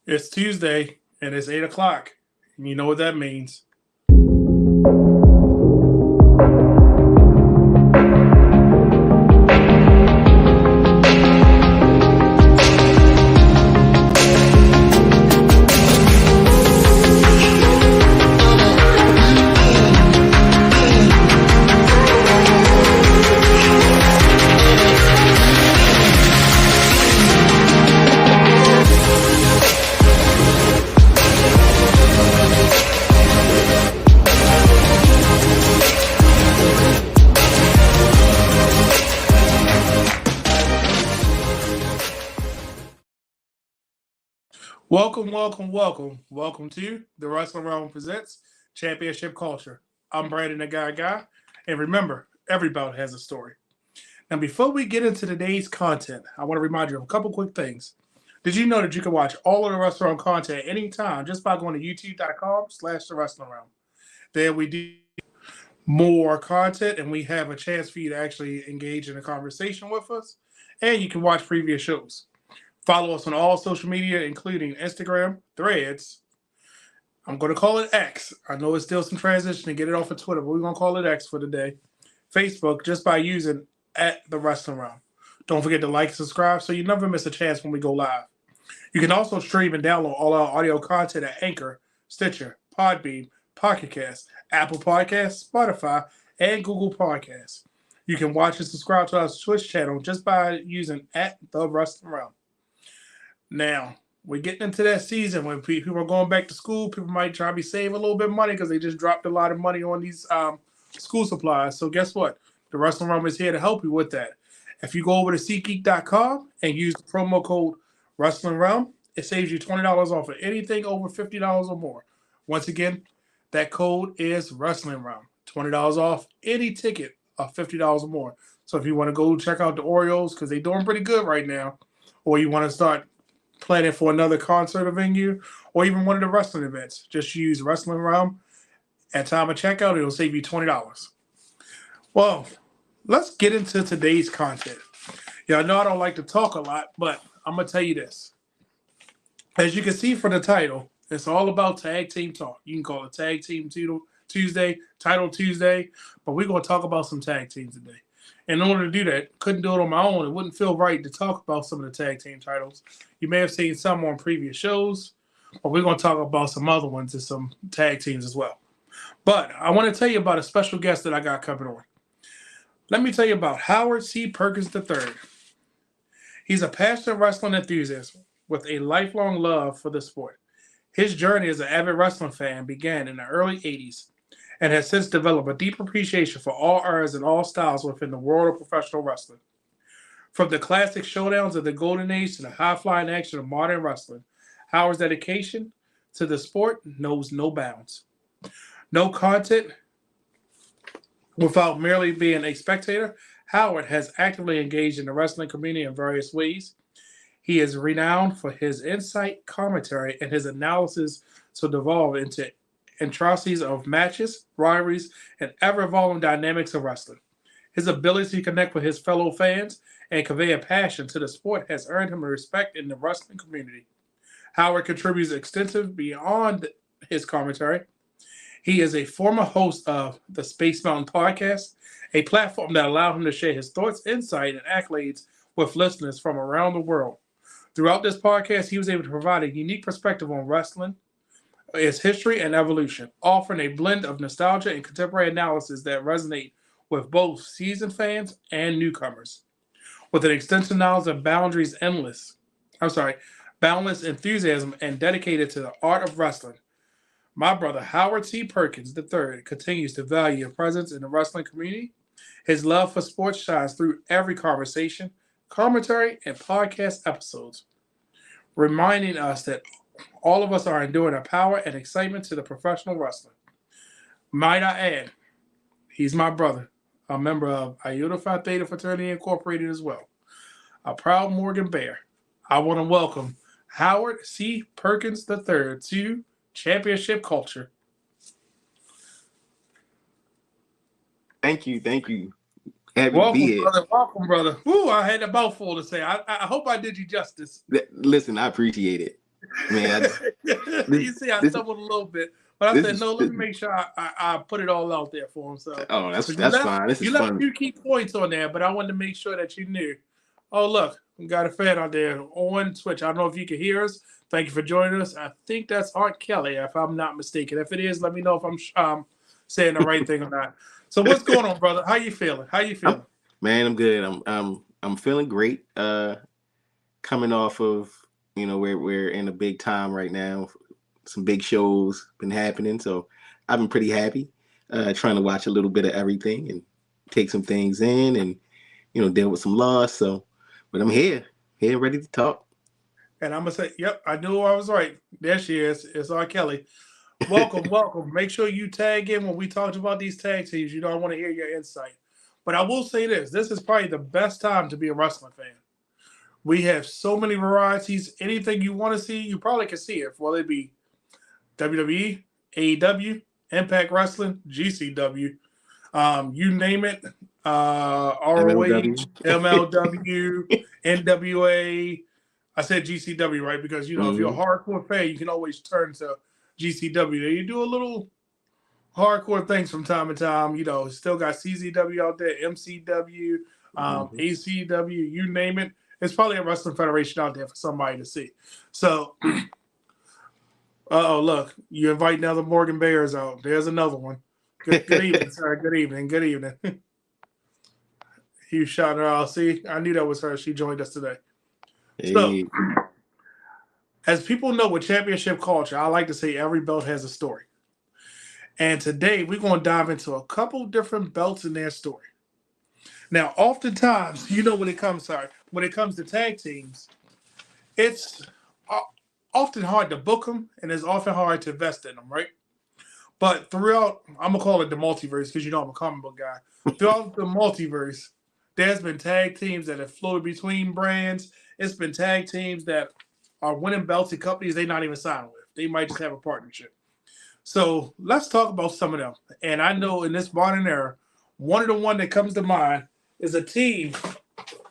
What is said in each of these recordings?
It's Tuesday and it's 8 o'clock. And you know what that means. Welcome to the Wrestling Realm Presents Championship Culture. I'm Brandon the Guy, and remember, every bout has a story. Now, before we get into today's content, I want to remind you of a couple quick things. Did you know that you can watch all of the Wrestling Realm content anytime just by going to youtube.com/the Wrestling Realm? There we do more content, and we have a chance for you to actually engage in a conversation with us, and you can watch previous shows. Follow us on all social media, including Instagram, Threads. I'm going to call it X. I know it's still some transition to get it off of Twitter, but we're going to call it X for today. Facebook, just by using @the Wrestling Realm. Don't forget to like and subscribe so you never miss a chance when we go live. You can also stream and download all our audio content at Anchor, Stitcher, Podbean, Pocket Cast, Apple Podcasts, Spotify, and Google Podcasts. You can watch and subscribe to our Twitch channel just by using @the Wrestling Realm. Now, we're getting into that season when people are going back to school. People might try to be saving a little bit of money because they just dropped a lot of money on these school supplies. So guess what? The Wrestling Realm is here to help you with that. If you go over to SeatGeek.com and use the promo code Wrestling Realm, it saves you $20 off of anything over $50 or more. Once again, that code is Wrestling Realm. $20 off any ticket of $50 or more. So if you want to go check out the Orioles because they're doing pretty good right now, or you want to start planning for another concert or venue, or even one of the wrestling events, just use Wrestling Realm. At time of checkout, it'll save you $20. Well, let's get into today's content. Yeah, I know I don't like to talk a lot, but I'm going to tell you this. As you can see from the title, it's all about tag team talk. You can call it Tag Team Tuesday, Title Tuesday, but we're going to talk about some tag teams today. In order to do that, couldn't do it on my own. It wouldn't feel right to talk about some of the tag team titles. You may have seen some on previous shows, but we're going to talk about some other ones and some tag teams as well. But I want to tell you about a special guest that I got coming on. Let me tell you about Howard C. Perkins III. He's a passionate wrestling enthusiast with a lifelong love for the sport. His journey as an avid wrestling fan began in the early 80s and has since developed a deep appreciation for all eras and all styles within the world of professional wrestling. From the classic showdowns of the golden age to the high-flying action of modern wrestling, Howard's dedication to the sport knows no bounds. No content without merely being a spectator, Howard has actively engaged in the wrestling community in various ways. He is renowned for his insight, commentary, and his analysis to devolve into intricacies of matches, rivalries, and ever-evolving dynamics of wrestling. His ability to connect with his fellow fans and convey a passion to the sport has earned him respect in the wrestling community. Howard contributes extensive beyond his commentary. He is a former host of the Space Mountain Podcast, a platform that allowed him to share his thoughts, insight, and accolades with listeners from around the world. Throughout this podcast, he was able to provide a unique perspective on wrestling, its history, and evolution, offering a blend of nostalgia and contemporary analysis that resonate with both seasoned fans and newcomers. With an extensive knowledge of boundless enthusiasm and dedicated to the art of wrestling, my brother Howard C. Perkins III continues to value your presence in the wrestling community. His love for sports shines through every conversation, commentary, and podcast episodes, reminding us that all of us are enduring a power and excitement to the professional wrestler. Might I add, he's my brother, a member of Iota Phi Theta Fraternity Incorporated as well, a proud Morgan Bear. I want to welcome Howard C. Perkins III to Championship Culture. Thank you. Happy to be here. Welcome, brother. Ooh, I had a mouthful to say. I hope I did you justice. Listen, I appreciate it. Man, you see, I stumbled a little bit, but I said no. Let me make sure I put it all out there for him. So, that's fine. This is left fun. a few key points on there, but I wanted to make sure that you knew. Oh, look, we got a fan out there on Twitch. I don't know if you can hear us. Thank you for joining us. I think that's Aunt Kelly, if I'm not mistaken. If it is, let me know if I'm saying the right thing or not. So, what's going on, brother? How you feeling? Man, I'm good. I'm feeling great. Coming off of we're in a big time right now. Some big shows been happening, so I've been pretty happy. Trying to watch a little bit of everything and take some things in, and deal with some loss. So, but I'm here ready to talk. And I'm gonna say, yep, I knew I was right. There she is. It's R. Kelly. Welcome. Make sure you tag in when we talked about these tag teams. I want to hear your insight. But I will say this: this is probably the best time to be a wrestling fan. We have so many varieties. Anything you want to see, you probably can see it. Whether it be WWE, AEW, Impact Wrestling, GCW, you name it, ROH, MLW, NWA. I said GCW, right? Because, if you're a hardcore fan, you can always turn to GCW. You do a little hardcore things from time to time. Still got CZW out there, MCW, ACW, you name it. It's probably a wrestling federation out there for somebody to see. So, look, you invite another Morgan Bears out. There's another one. Good evening, sir. Good evening. You shot her out. See, I knew that was her. She joined us today. Hey. So, as people know with championship culture, I like to say every belt has a story. And today we're going to dive into a couple different belts in their story. Now, oftentimes, when it comes to tag teams, it's often hard to book them, and it's often hard to invest in them, right? But throughout, I'm gonna call it the multiverse because I'm a comic book guy. Throughout the multiverse, there's been tag teams that have floated between brands. It's been tag teams that are winning belts at companies they're not even signed with. They might just have a partnership. So let's talk about some of them. And I know in this modern era, one of the one that comes to mind is a team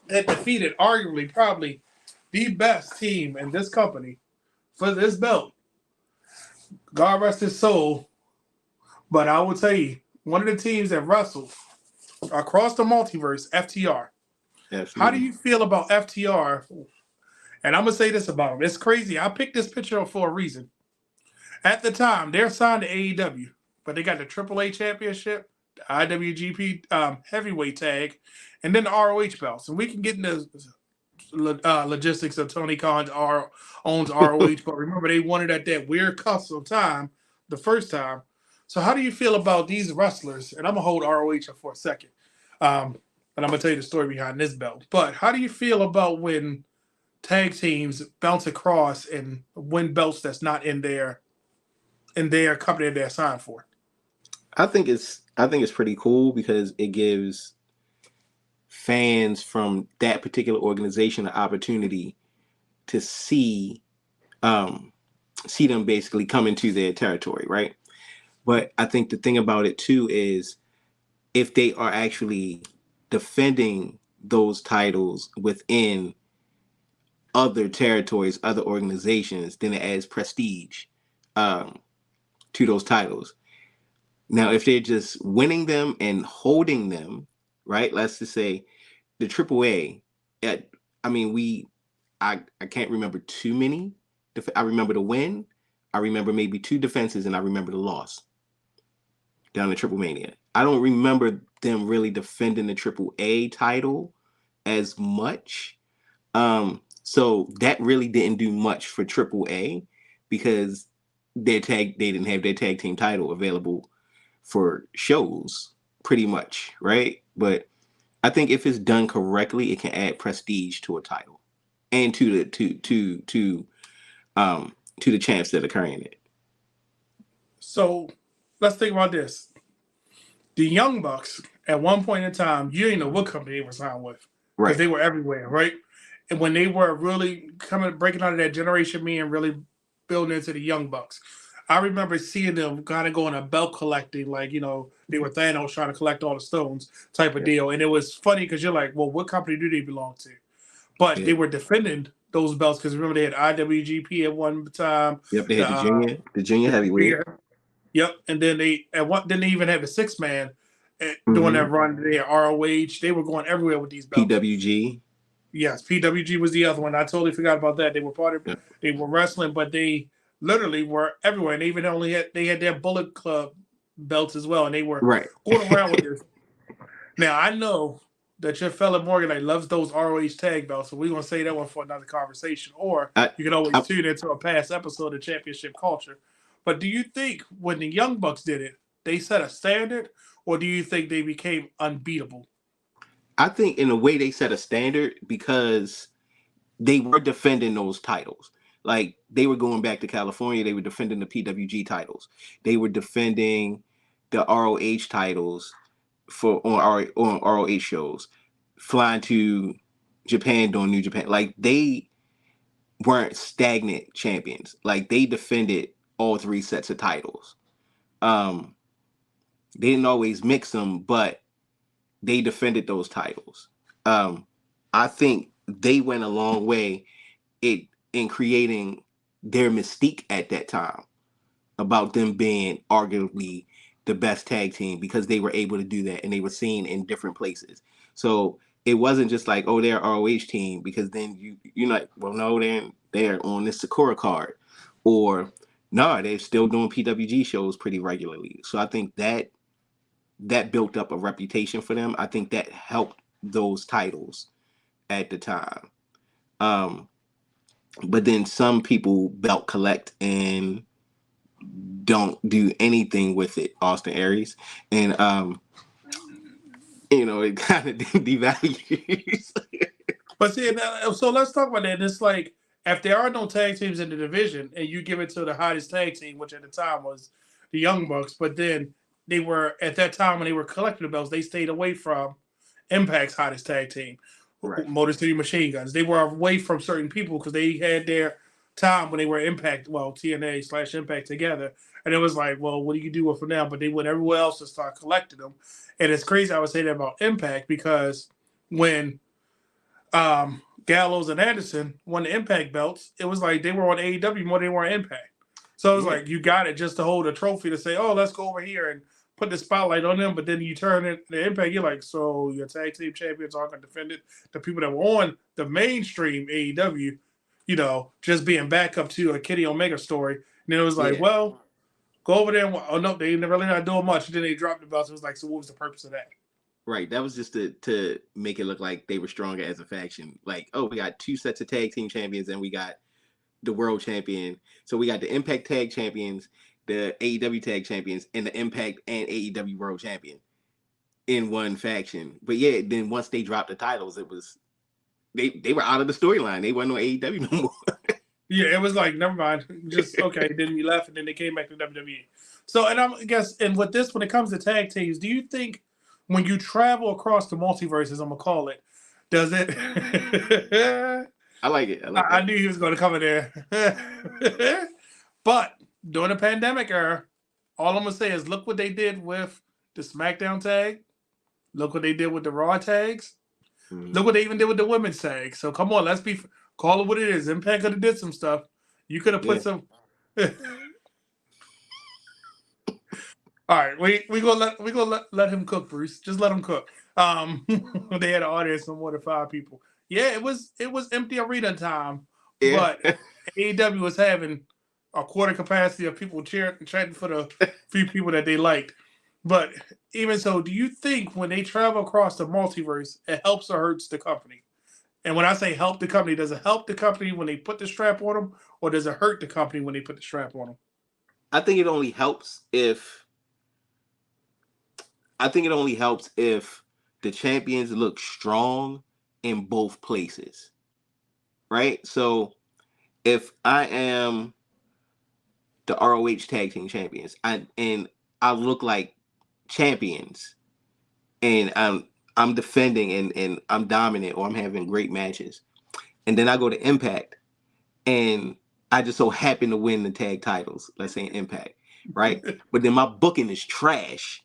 that defeated arguably probably the best team in this company for this belt. God rest his soul. But I will tell you, one of the teams that wrestled across the multiverse, FTR. Absolutely. How do you feel about FTR? And I'm going to say this about them. It's crazy. I picked this picture up for a reason. At the time, they're signed to AEW, but they got the AAA championship, the IWGP heavyweight tag, and then the ROH belts. And we can get into logistics of Tony Khan owns ROH, but remember, they wanted at that weird cusp of time the first time. So how do you feel about these wrestlers? And I'm going to hold ROH up for a second. And I'm going to tell you the story behind this belt. But how do you feel about when tag teams bounce across and win belts that's not in their company they're signed for? I think it's pretty cool because it gives fans from that particular organization an opportunity to see them basically come into their territory, right? But I think the thing about it too is if they are actually defending those titles within other territories, other organizations, then it adds prestige to those titles. Now, if they're just winning them and holding them, right? Let's just say the AAA. I can't remember too many. I remember the win. I remember maybe 2 defenses, and I remember the loss down in Triple Mania. I don't remember them really defending the AAA title as much. So that really didn't do much for AAA because they didn't have their tag team title available for shows, pretty much, right? But I think if it's done correctly, it can add prestige to a title and to the champs that are carrying it. So let's think about this. The Young Bucks, at one point in time, you didn't know what company they were signed with because they were everywhere, right? And when they were really breaking out of that Generation Me and really building into the Young Bucks, I remember seeing them kind of going a belt collecting, like, they were Thanos trying to collect all the stones type of deal. And it was funny because you're like, well, what company do they belong to? But they were defending those belts because remember they had IWGP at one time. Yep, they had the junior heavyweight. Yep, and then they didn't they even have a 6-man during that Mm-hmm. run. They had ROH. They were going everywhere with these belts. PWG. Yes, PWG was the other one. I totally forgot about that. They were part of. Yep. They were wrestling, but they literally were everywhere. And they even had their Bullet Club belts as well, and they were Right. going around with this. Now I know that your fella Morgan loves those ROH tag belts, so we're gonna say that one for another conversation. Or you can always tune into a past episode of Championship Culture. But do you think when the Young Bucks did it, they set a standard, or do you think they became unbeatable? I think in a way they set a standard because they were defending those titles. Like they were going back to California, they were defending the PWG titles. They were defending the ROH titles on ROH shows, flying to Japan doing New Japan. Like they weren't stagnant champions. Like they defended all three sets of titles. They didn't always mix them, but they defended those titles. I think they went a long way in creating their mystique at that time about them being arguably the best tag team because they were able to do that and they were seen in different places. So it wasn't just like, oh, they're ROH team because then you're like, well, no, they're on this Sakura card, or no, they're still doing PWG shows pretty regularly. So I think that built up a reputation for them. I think that helped those titles at the time. But then some people belt collect and don't do anything with it, Austin Aries. And it kind of devalues. But see, so let's talk about that. It's like if there are no tag teams in the division and you give it to the hottest tag team, which at the time was the Young Bucks, but then they were at that time when they were collecting the belts, they stayed away from Impact's hottest tag team, Right. Motor City Machine Guns. They were away from certain people because they had their time when they were Impact, TNA/Impact together. And it was like, well, what do you do with them now? But they went everywhere else to start collecting them. And it's crazy I would say that about Impact because when Gallows and Anderson won the Impact belts, it was like they were on AEW more than they were on Impact. So it was like you got it just to hold a trophy to say, oh, let's go over here and put the spotlight on them. But then you turn it the Impact, you're like, so your tag team champions aren't going to defend it. The people that were on the mainstream AEW, just being back up to a Kenny Omega story. And then it was like, well, go over there. Oh, no, they really not doing much. And then they dropped the belts. It was like, so what was the purpose of that? Right. That was just to make it look like they were stronger as a faction. Like, oh, we got two sets of tag team champions and we got the world champion. So we got the Impact tag champions, the AEW tag champions, and the Impact and AEW world champion in one faction. But yeah, then once they dropped the titles, it was they were out of the storyline. They weren't on AEW no more. Yeah, it was like, never mind. Just, okay. Then we left and then they came back to WWE. So, and I guess, and with this, when it comes to tag teams, do you think when you travel across the multiverses, I'm going to call it, does it? I like it. I knew he was going to come in there. But during the pandemic era, all I'm going to say is look what they did with the SmackDown tag. Look what they did with the Raw tags. Mm-hmm. Look what they even did with the women's tag. So come on, let's call it what it is. Impact could have did some stuff. You could have put some. All right, we gonna let him cook, Bruce. Just let him cook. They had an audience of more than 5 people. Yeah, it was empty arena time, but AEW was having a quarter capacity of people chanting for the few people that they liked. But even so, do you think when they travel across the multiverse, it helps or hurts the company? And when I say help the company, does it help the company when they put the strap on them, or does it hurt the company when they put the strap on them? I think it only helps if the champions look strong in both places, right? So if I am the ROH tag team champions, I look like champions, and I'm defending and I'm dominant, or I'm having great matches, and then I go to Impact and I just so happen to win the tag titles, let's say in Impact, right? But then my booking is trash,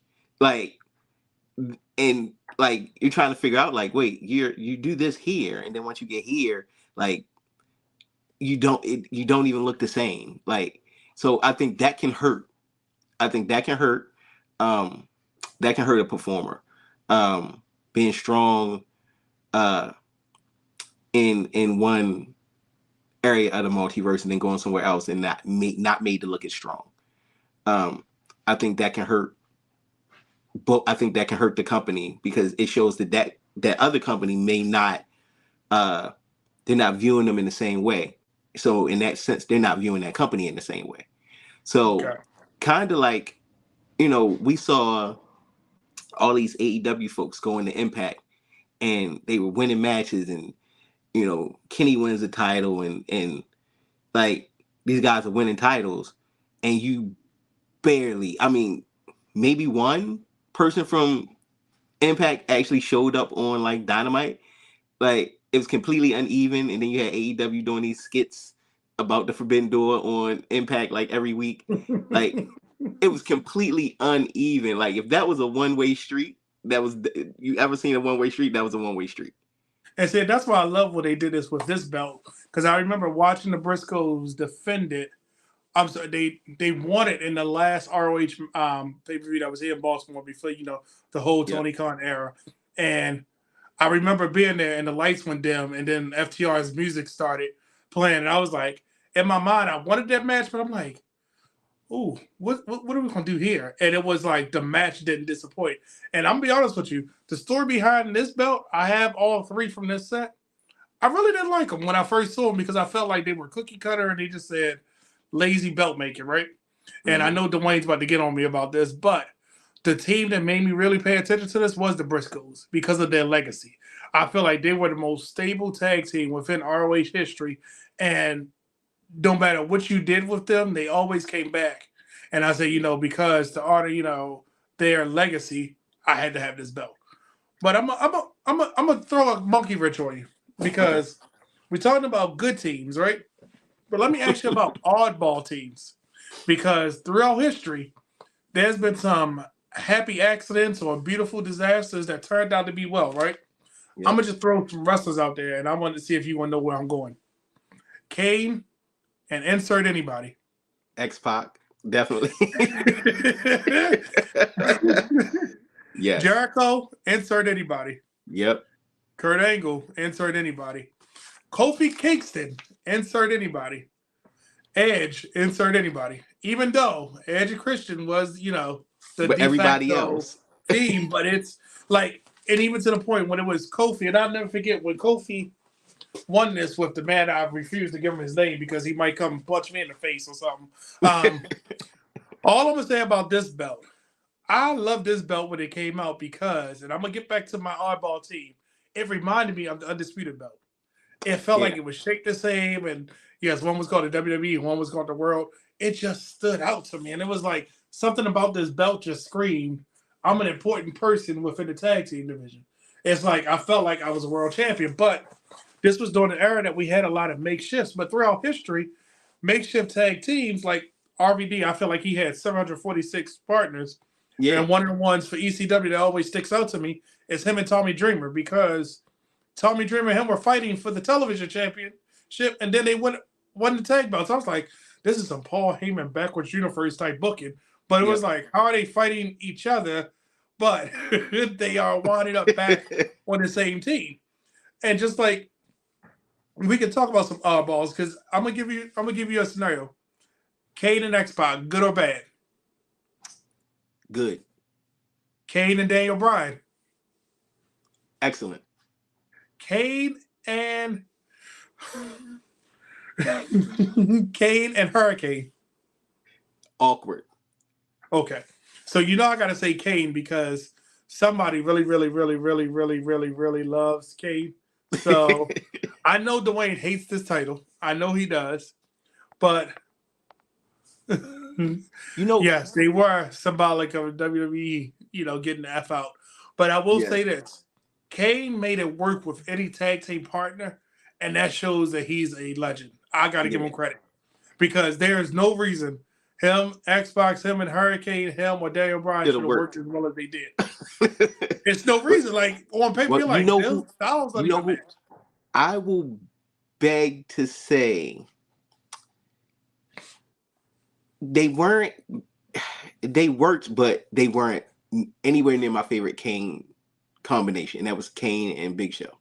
and you're trying to figure out, like, wait, you do this here, and then once you get here, like, you don't even look the same. Like, so I think that can hurt. I think that can hurt. That can hurt a performer. Being strong in one area of the multiverse and then going somewhere else and not made to look as strong. I think that can hurt. But I think that can hurt the company because it shows that other company may not. They're not viewing them in the same way. So in that sense, they're not viewing that company in the same way. So kind of like, we saw all these AEW folks go into Impact and they were winning matches and, Kenny wins the title and like these guys are winning titles and you barely, maybe one person from Impact actually showed up on like Dynamite. Like it was completely uneven, and then you had AEW doing these skits about the Forbidden Door on Impact like every week. Like it was completely uneven. Like if that was a one-way street, you ever seen a one-way street? That was a one-way street. And see, that's why I love when they did this with this belt because I remember watching the Briscoes defend it. I'm sorry, they won it in the last ROH pay-per-view that was here in Baltimore before the whole Tony Khan era, and I remember being there and the lights went dim and then FTR's music started playing. And I was like, in my mind, I wanted that match, but I'm like, ooh, what are we going to do here? And it was like the match didn't disappoint. And I'm going to be honest with you, the story behind this belt, I have all three from this set. I really didn't like them when I first saw them because I felt like they were cookie cutter and they just said lazy belt making, right? Mm-hmm. And I know Dwayne's about to get on me about this, but the team that made me really pay attention to this was the Briscoes because of their legacy. I feel like they were the most stable tag team within ROH history. And no matter what you did with them, they always came back. And I say, because to honor, their legacy, I had to have this belt. But I'm gonna throw a monkey wrench on you because we're talking about good teams, right? But let me ask you about oddball teams. Because throughout history, there's been some happy accidents or beautiful disasters that turned out to be well, right? Yep. I'm going to just throw some wrestlers out there, and I want to see if you want to know where I'm going. Kane and insert anybody. X-Pac, definitely. Yes. Jericho, insert anybody. Yep. Kurt Angle, insert anybody. Kofi Kingston, insert anybody. Edge, insert anybody. Even though Edge and Christian was, the but everybody else team, but it's like, and even to the point when it was Kofi, and I'll never forget when Kofi won this with the man I refused to give him his name because he might come and punch me in the face or something. All I'm gonna say about this belt, I love this belt when it came out because, and I'm gonna get back to my oddball team. It reminded me of the Undisputed belt. It felt like it was shaped the same, and yes, one was called the WWE, one was called the World. It just stood out to me, and it was like something about this belt just screamed, I'm an important person within the tag team division. It's like I felt like I was a world champion, but this was during an era that we had a lot of makeshifts. But throughout history, makeshift tag teams like RVD, I feel like he had 746 partners. Yeah. And one of the ones for ECW that always sticks out to me is him and Tommy Dreamer because Tommy Dreamer and him were fighting for the television championship, and then they won the tag belts. I was like, this is some Paul Heyman backwards universe type booking. But it was like, how are they fighting each other? But they are winding up back on the same team. And just like we can talk about some oddballs because I'm gonna give you a scenario. Kane and X-Pac, good or bad? Good. Kane and Daniel Bryan. Excellent. Kane and Hurricane. Awkward. Okay. So I gotta say Kane because somebody really, really, really, really, really, really, really loves Kane. So I know Dwayne hates this title. I know he does. But yes, they were symbolic of WWE, getting the F out. But I will say this. Kane made it work with any tag team partner, and that shows that he's a legend. I got to give him credit. Because there is no reason him, Xbox, him and Hurricane, him or Daniel Bryan should have worked as well as they did. It's no reason. Like, on paper, I will beg to say they weren't. They worked, but they weren't anywhere near my favorite Kane combination, and that was Kane and Big Show.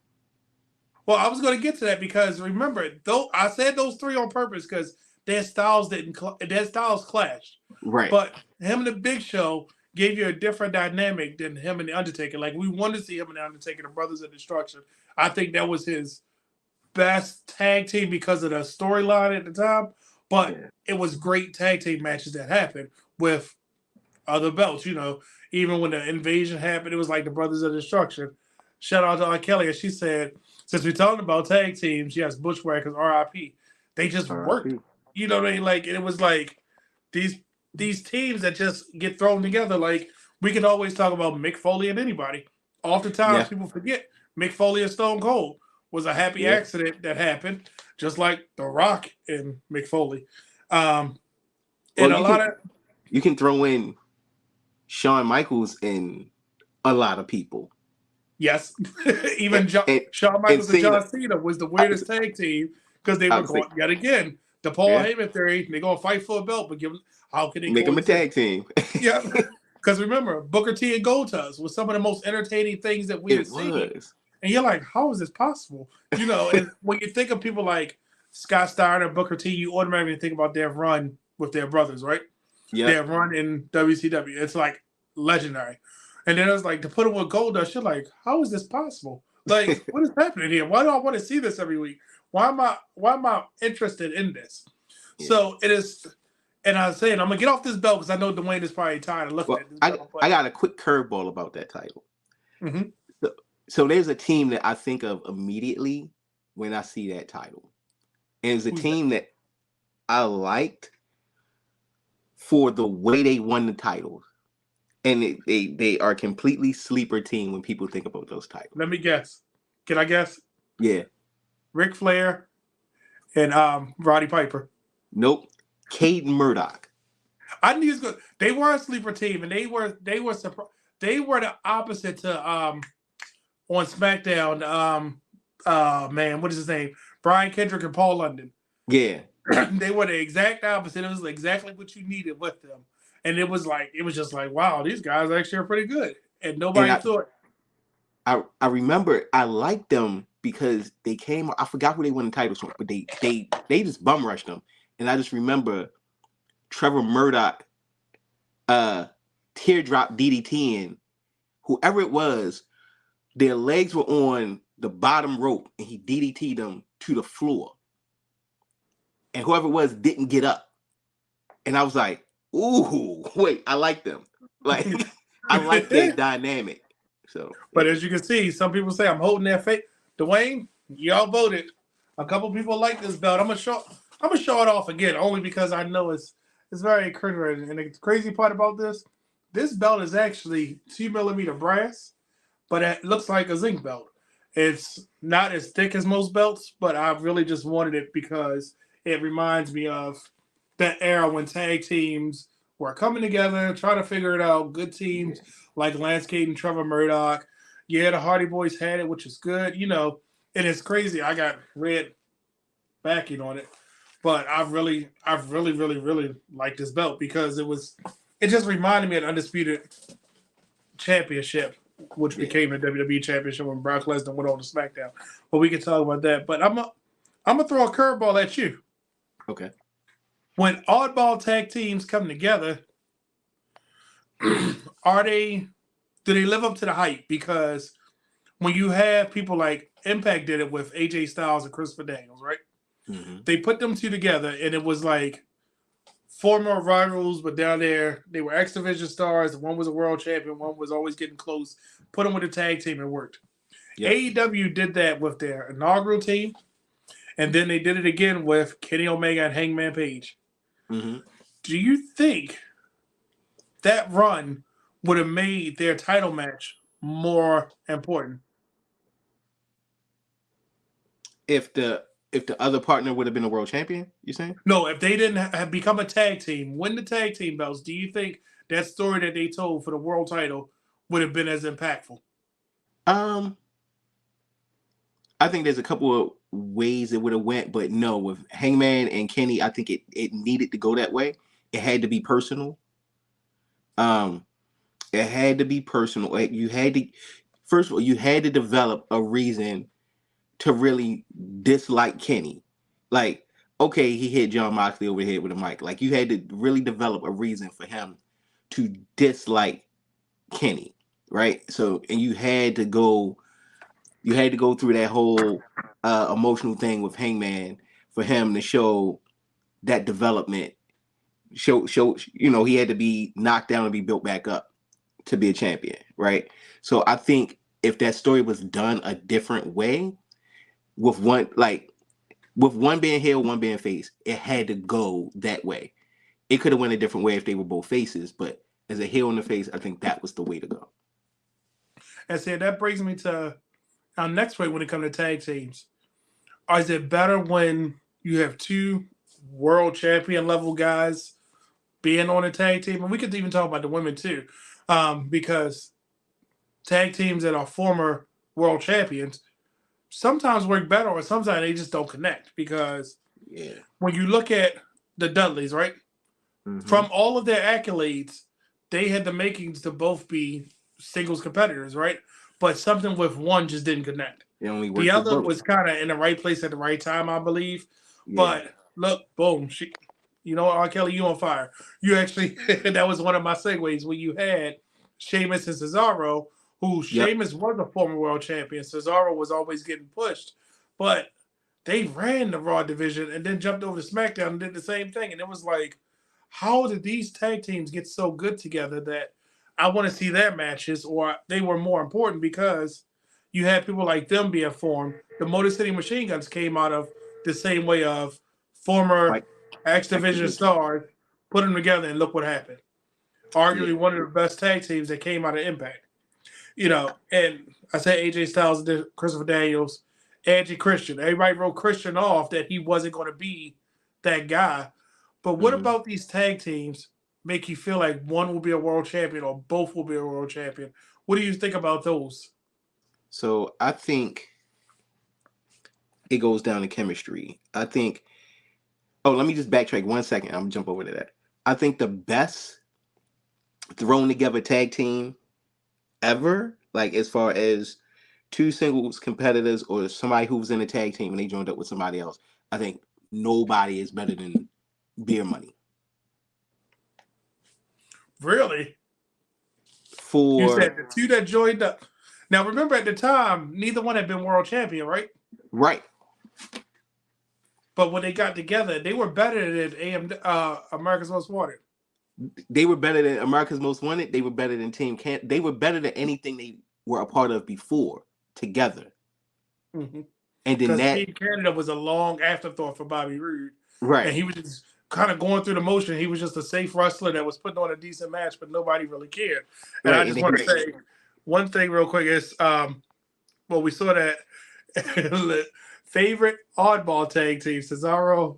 Well, I was going to get to that because remember, though I said those three on purpose because their styles their styles clashed. Right. But him and the Big Show gave you a different dynamic than him and the Undertaker. Like we wanted to see him and the Undertaker, the Brothers of Destruction. I think that was his best tag team because of the storyline at the time. But it was great tag team matches that happened with other belts. You know, even when the invasion happened, it was like the Brothers of Destruction. Shout out to R. Kelly, as she said, since we're talking about tag teams, yes, Bushwhackers, R.I.P. They just worked. You know what I mean? Like it was like these teams that just get thrown together. Like we can always talk about Mick Foley and anybody. Oftentimes people forget Mick Foley and Stone Cold was a happy accident that happened, just like The Rock and Mick Foley. And you can throw in Shawn Michaels and a lot of people. Yes, even Shawn Michaels and John Cena was the weirdest tag team because they were going yet again the Paul Heyman theory. They're gonna fight for a belt, but how can they make them a tag team? Yeah, because remember Booker T and Goldust was some of the most entertaining things that we had seen. And you're like, how is this possible? You know, and when you think of people like Scott Steiner and Booker T, you automatically think about their run with their brothers, right? Yeah, their run in WCW. It's like legendary. And then it was like to put it with Goldust, you're like, how is this possible? Like, what is happening here? Why do I want to see this every week? Why am I interested in this? Yeah. So it is, and I was saying I'm gonna get off this belt because I know Dwayne is probably tired of looking at this belt. I got a quick curveball about that title. Mm-hmm. So there's a team that I think of immediately when I see that title. And it's a team that I liked for the way they won the titles. And they are a completely sleeper team when people think about those titles. Let me guess. Can I guess? Yeah. Ric Flair and Roddy Piper. Nope. Cade Murdoch. I knew he was good. They were a sleeper team, and they were the opposite to on SmackDown. Man, what is his name? Brian Kendrick and Paul London. Yeah. They were the exact opposite. It was exactly what you needed with them. And it was just like, wow, these guys actually are pretty good. And nobody thought. I remember I liked them because they came. I forgot who they won the titles from, but they just bum rushed them. And I just remember Trevor Murdoch, teardrop DDTing whoever it was. Their legs were on the bottom rope, and he DDT'd them to the floor. And whoever it was didn't get up. And I was like, ooh, wait, I like them. Like, I like that dynamic. So, but as you can see, some people say I'm holding their face. Dwayne, y'all voted. A couple people like this belt. I'm gonna show it off again, only because I know it's very encouraging. And the crazy part about this belt is actually 2mm brass, but it looks like a zinc belt. It's not as thick as most belts, but I really just wanted it because it reminds me of that era when tag teams were coming together, trying to figure it out. Good teams like Lance Cade and Trevor Murdoch. Yeah, the Hardy Boys had it, which is good. You know, and it's crazy. I got red backing on it, but I've really liked this belt because it just reminded me of the Undisputed Championship, which became the WWE Championship when Brock Lesnar went on to SmackDown. But we can talk about that. But I'm gonna throw a curveball at you. Okay. When oddball tag teams come together, do they live up to the hype? Because when you have people like Impact did it with AJ Styles and Christopher Daniels, right? Mm-hmm. They put them two together, and it was like former rivals, but down there, they were X Division stars. One was a world champion, one was always getting close. Put them with a tag team, and worked. Yep. AEW did that with their inaugural team, and then they did it again with Kenny Omega and Hangman Page. Mm-hmm. Do you think that run would have made their title match more important? If the other partner would have been a world champion, you saying? No, if they didn't have become a tag team, win the tag team belts, do you think that story that they told for the world title would have been as impactful? I think there's a couple of ways it would have went, but no, with Hangman and Kenny, I think it needed to go that way it had to be personal. It had to be personal. Like, you had to, first of all, you had to develop a reason to really dislike Kenny. Like, okay, he hit John Moxley over the head with a mic. Like, you had to really develop a reason for him to dislike Kenny, right? So, and you had to go through that whole emotional thing with Hangman for him to show that development. Show, he had to be knocked down and be built back up to be a champion, right? So I think if that story was done a different way, with one being heel, one being face, it had to go that way. It could have went a different way if they were both faces, but as a heel and a face, I think that was the way to go. And see, that brings me to our next way when it comes to tag teams. Is it better when you have two world champion level guys being on a tag team? And we could even talk about the women too, because tag teams that are former world champions sometimes work better, or sometimes they just don't connect. Because when you look at the Dudleys, right, from all of their accolades, they had the makings to both be singles competitors, right? But something with one just didn't connect. The other was kind of in the right place at the right time, I believe. Yeah. But look, boom, you know, R. Kelly, you on fire. You actually, that was one of my segues when you had Sheamus and Cesaro, who Sheamus was a former world champion. Cesaro was always getting pushed. But they ran the Raw division and then jumped over to SmackDown and did the same thing. And it was like, how did these tag teams get so good together that I want to see their matches, or they were more important because you had people like them being formed. The Motor City Machine Guns came out of the same way of former X Division stars, put them together, and look what happened. Arguably one of the best tag teams that came out of Impact. You know, and I said AJ Styles, Christopher Daniels, Edge Christian. Everybody wrote Christian off that he wasn't going to be that guy. But what about these tag teams make you feel like one will be a world champion or both will be a world champion? What do you think about those? So I think it goes down to chemistry. I think, let me just backtrack 1 second. I'm going to jump over to that. I think the best thrown together tag team ever, like as far as two singles competitors or somebody who was in a tag team and they joined up with somebody else, I think nobody is better than Beer Money. Really? You said the two that joined up. Now, remember at the time, neither one had been world champion, right? Right. But when they got together, they were better than America's Most Wanted. They were better than America's Most Wanted. They were better than Team Canada. They were better than anything they were a part of before together. Mm-hmm. And then Team Canada was a long afterthought for Bobby Roode. Right. And he was just kind of going through the motion. He was just a safe wrestler that was putting on a decent match, but nobody really cared. And I just want to say one thing real quick is, we saw that favorite oddball tag team, Cesaro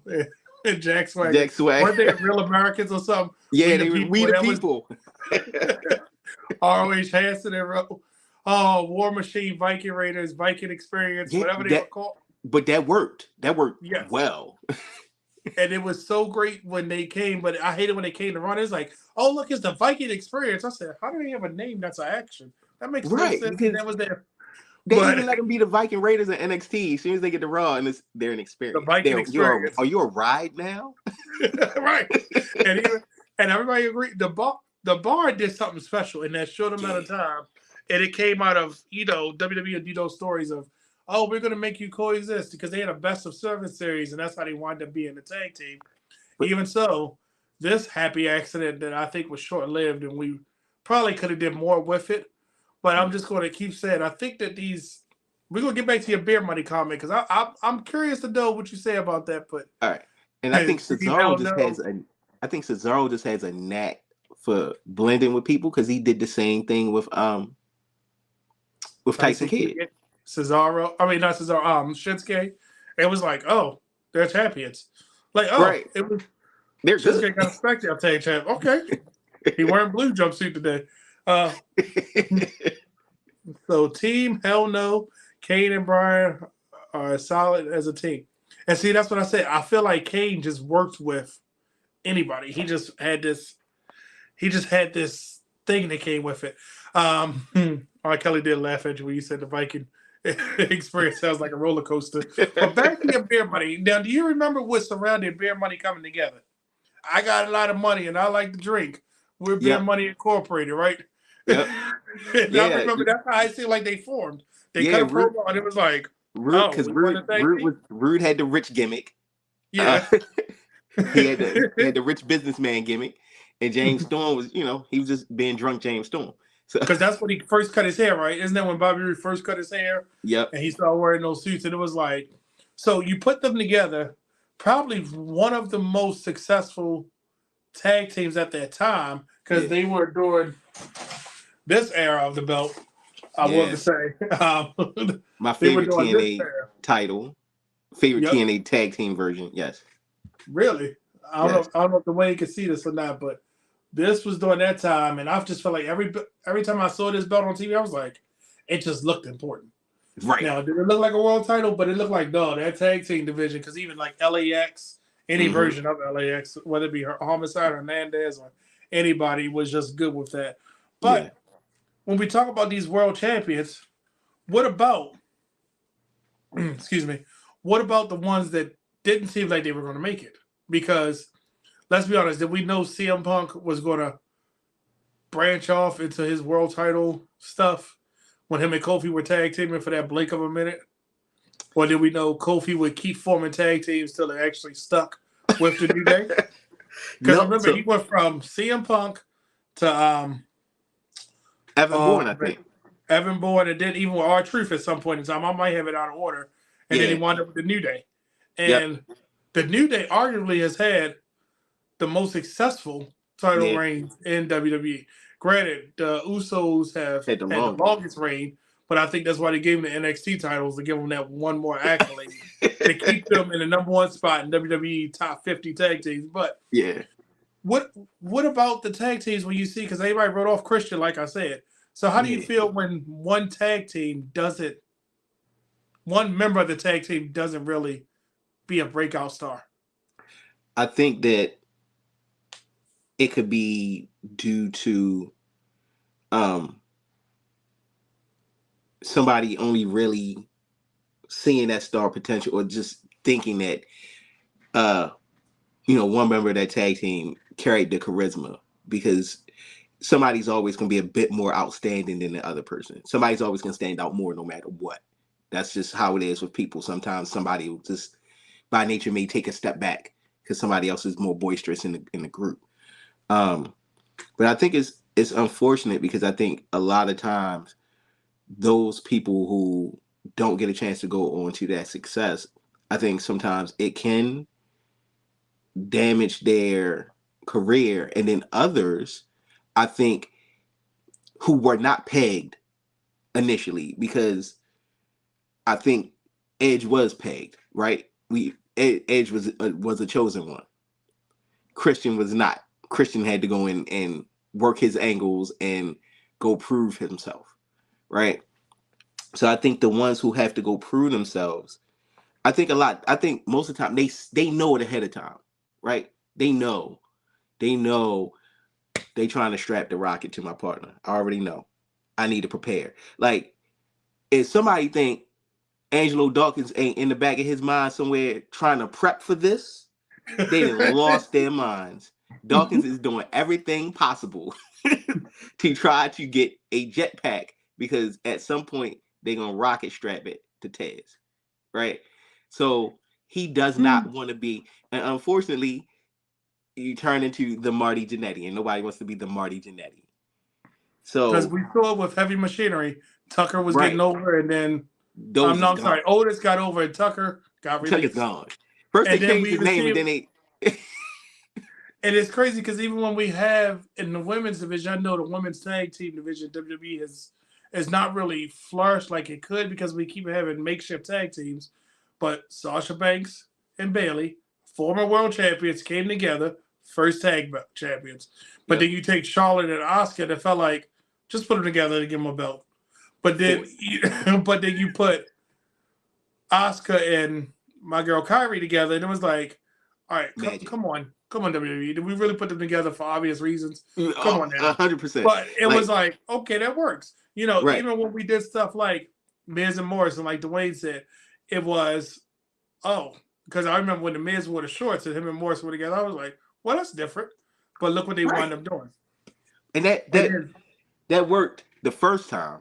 and Jack Swagger. Weren't they Real Americans or something? Yeah, they were We the People. ROH Hanson and War Machine, Viking Raiders, Viking Experience, whatever they were called. But that worked. That worked well. And it was so great when they came, but I hated when they came to run. It's like, oh, look, it's the Viking Experience. I said, how do they have a name that's an action? That makes no sense. That was there. They even let them be the Viking Raiders in NXT as soon as they get to Raw, and they're an experience. The Viking Experience. Are you a ride now? Right. And everybody agreed. The bar did something special in that short amount of time. And it came out of, WWE and those stories of, oh, we're going to make you coexist, because they had a best of service series, and that's how they wound up being the tag team. But even so, this happy accident that I think was short-lived, and we probably could have did more with it. But I'm just going to keep saying, I think that we're going to get back to your Beer Money comment, because I'm curious to know what you say about that. But all right, and I think Cesaro just has a knack for blending with people, because he did the same thing with Tyson Kidd. Not Cesaro, Shinsuke. It was like, oh, they're champions. Like, oh, right. It was. They're Shinsuke good. got a SmackDown tag champ. Okay, he wearing blue jumpsuit today. So Team Hell No, Kane and Bryan are solid as a team. And see, that's what I said. I feel like Kane just works with anybody. He just had this. He just had this thing that came with it. R. Kelly did laugh at you when you said the Viking experience sounds like a roller coaster. But back to your beer money. Now, do you remember what surrounded beer money coming together? I got a lot of money and I like to drink. We're Beer Yep. Money Incorporated, right? Yep. And I Yeah. remember that's how I feel like they formed. They Yeah. cut a promo and it was like, Rude, oh, because we want to thank you? Rude had the rich gimmick. Yeah. He had the rich businessman gimmick, and James Storm was, he was just being drunk James Storm. So Because that's when he first cut his hair, right? Isn't that when Bobby Roode first cut his hair? yep. And he started wearing those suits, and it was like, so you put them together, probably one of the most successful tag teams at that time, because they were during this era of the belt. I want to say, my they were favorite doing this TNA era. title, favorite TNA tag team version. Yes. Really? I don't know if the way you can see this or not, but this was during that time, and I just felt like every time I saw this belt on TV, I was like, it just looked important. Right. Now, did it look like a world title? But it looked like, no, that tag team division, because even like LAX, any version of LAX, whether it be Homicide or Hernandez or anybody, was just good with that. But when we talk about these world champions, what about, excuse me, what about the ones that didn't seem like they were going to make it? Because let's be honest, did we know CM Punk was going to branch off into his world title stuff when him and Kofi were tag teaming for that blink of a minute? Or did we know Kofi would keep forming tag teams till it actually stuck with the New Day? Because remember, he went from CM Punk to Evan Bourne, I think. Evan Bourne, and then even with R-Truth at some point in time. I might have it out of order. And then he wound up with the New Day. And the New Day arguably has had the most successful title reigns in WWE. Granted, the Usos have had the longest reign, but I think that's why they gave them the NXT titles, to give them that one more accolade to keep them in the number one spot in WWE top 50 tag teams. But what about the tag teams when you see, because everybody wrote off Christian, like I said. So how do you feel when one member of the tag team doesn't really be a breakout star? I think that it could be due to somebody only really seeing that star potential, or just thinking that one member of that tag team carried the charisma, because somebody's always going to be a bit more outstanding than the other person. Somebody's always going to stand out more no matter what. That's just how it is with people. Sometimes somebody will just by nature may take a step back because somebody else is more boisterous in the group. But I think it's unfortunate, because I think a lot of times those people who don't get a chance to go on to that success, I think sometimes it can damage their career. And then others, I think, who were not pegged initially, because I think Edge was pegged, right? Edge was a chosen one. Christian was not. Christian had to go in and work his angles and go prove himself, right? So I think the ones who have to go prove themselves, I think most of the time they know it ahead of time, right? They know they trying to strap the rocket to my partner. I already know. I need to prepare. Like, if somebody think Angelo Dawkins ain't in the back of his mind somewhere trying to prep for this, they done lost their minds. Dawkins is doing everything possible to try to get a jetpack, because at some point they're going to rocket strap it to Taz, right? So he does not want to be, and unfortunately, you turn into the Marty Jannetty, and nobody wants to be the Marty Jannetty. So, because we saw it with Heavy Machinery, Tucker was getting over, and then Otis got over, and Tucker got released. Tucker's gone. First they changed his name, and then they. And it's crazy, because even when we have in the women's division, I know the women's tag team division, WWE has not really flourished like it could, because we keep having makeshift tag teams. But Sasha Banks and Bayley, former world champions, came together, first tag champions. But then you take Charlotte and Asuka, that felt like, just put them together to give them a belt. But then you put Asuka and my girl Kyrie together, and it was like, all right, come Come on, WWE. Did we really put them together for obvious reasons? Come on now. 100%. But it was like, okay, that works. You know, Right. even when we did stuff like Miz and Morrison, like Dwayne said, it was, because I remember when the Miz wore the shorts and him and Morrison were together, I was like, well, that's different. But look what they wound up doing. And that worked the first time.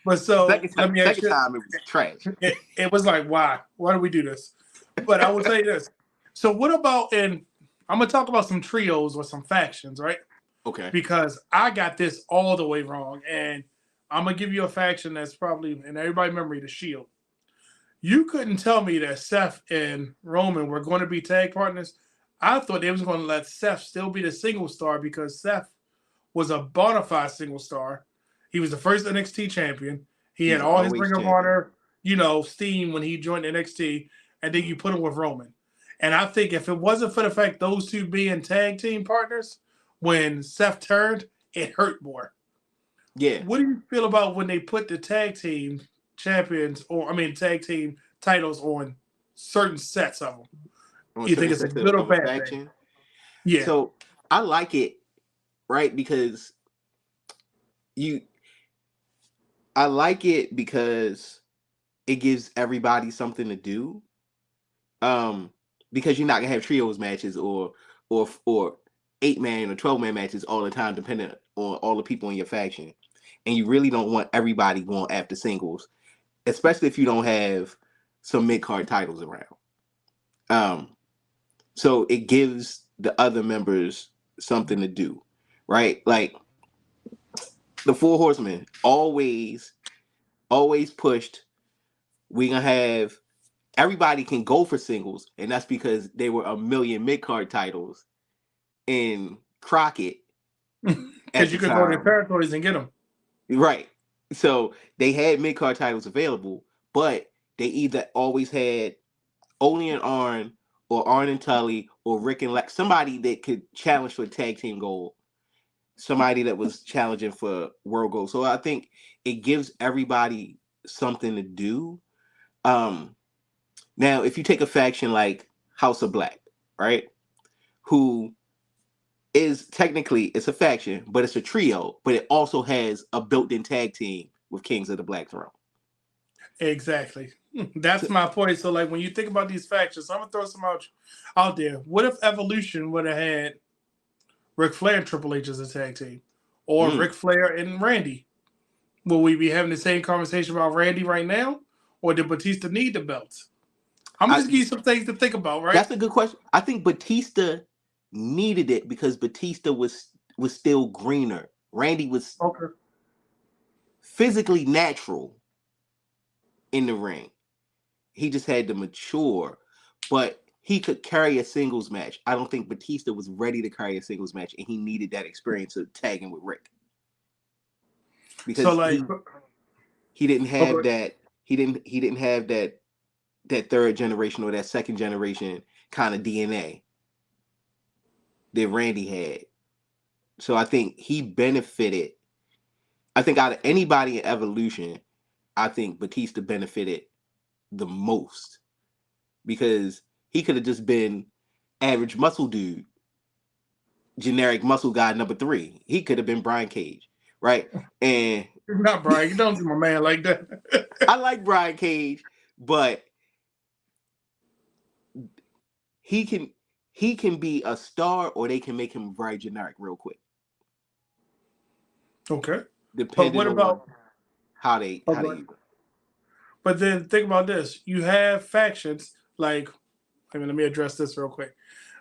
But so let me ask second time it was trash. It was like, why? Why do we do this? But I will say this. So what about I'm gonna talk about some trios or some factions, right? Okay. Because I got this all the way wrong. And I'm gonna give you a faction that's probably in everybody's memory, the Shield. You couldn't tell me that Seth and Roman were going to be tag partners. I thought they was going to let Seth still be the single star because Seth was a bona fide single star. He was the first NXT champion. He had all his Ring of Honor, steam when he joined NXT, and then you put him with Roman. And I think if it wasn't for the fact those two being tag team partners, when Seth turned, it hurt more. Yeah. What do you feel about when they put the tag team champions, tag team titles on certain sets of them? You think it's a good or bad thing? Yeah. So I like it, right? Because I like it because it gives everybody something to do. Because you're not gonna have trios matches or 8-man or 12-man matches all the time, depending on all the people in your faction. And you really don't want everybody going after singles, especially if you don't have some mid-card titles around. So it gives the other members something to do, right? Like the Four Horsemen always pushed, we're gonna have everybody can go for singles, and that's because they were a million mid-card titles in Crockett. Because you could go to the territories and get them. Right. So they had mid-card titles available, but they either always had Ole and Arn or Arn and Tully or Rick and Lex, somebody that could challenge for a tag team goal, somebody that was challenging for world goal. So I think it gives everybody something to do. Now, if you take a faction like House of Black, right, who is technically, it's a faction, but it's a trio, but it also has a built-in tag team with Kings of the Black Throne. Exactly. That's my point. So, like, when you think about these factions, I'm going to throw some out there. What if Evolution would have had Ric Flair and Triple H as a tag team? Or Ric Flair and Randy? Will we be having the same conversation about Randy right now? Or did Batista need the belts? I'm just giving you some things to think about, right? That's a good question. I think Batista needed it because Batista was still greener. Randy was physically natural in the ring. He just had to mature, but he could carry a singles match. I don't think Batista was ready to carry a singles match, and he needed that experience of tagging with Rick. Because he didn't have that. He didn't have that third generation or that second generation kind of DNA that Randy had. So I think he benefited. I think out of anybody in Evolution, I think Batista benefited the most because he could have just been average muscle dude, generic muscle guy number 3. He could have been Brian Cage, right? And not Brian. You don't do my man like that. I like Brian Cage, but he can be a star, or they can make him very generic real quick. Okay. Depending on how they use it. But then think about this. You have factions like, let me address this real quick.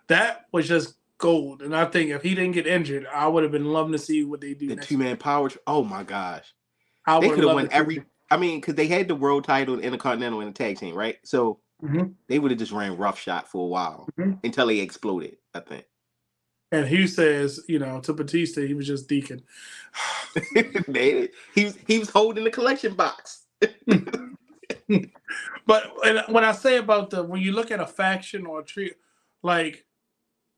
That was just gold. And I think if he didn't get injured, I would have been loving to see what they do. The 2-man power. Oh my gosh. They could have won every. I mean, because they had the world title, the Intercontinental, and the tag team, right? So they would have just ran roughshod for a while until they exploded, I think. And Hugh says, to Batista, he was just Deacon. he was holding the collection box. But when I say about when you look at a faction or a trio, like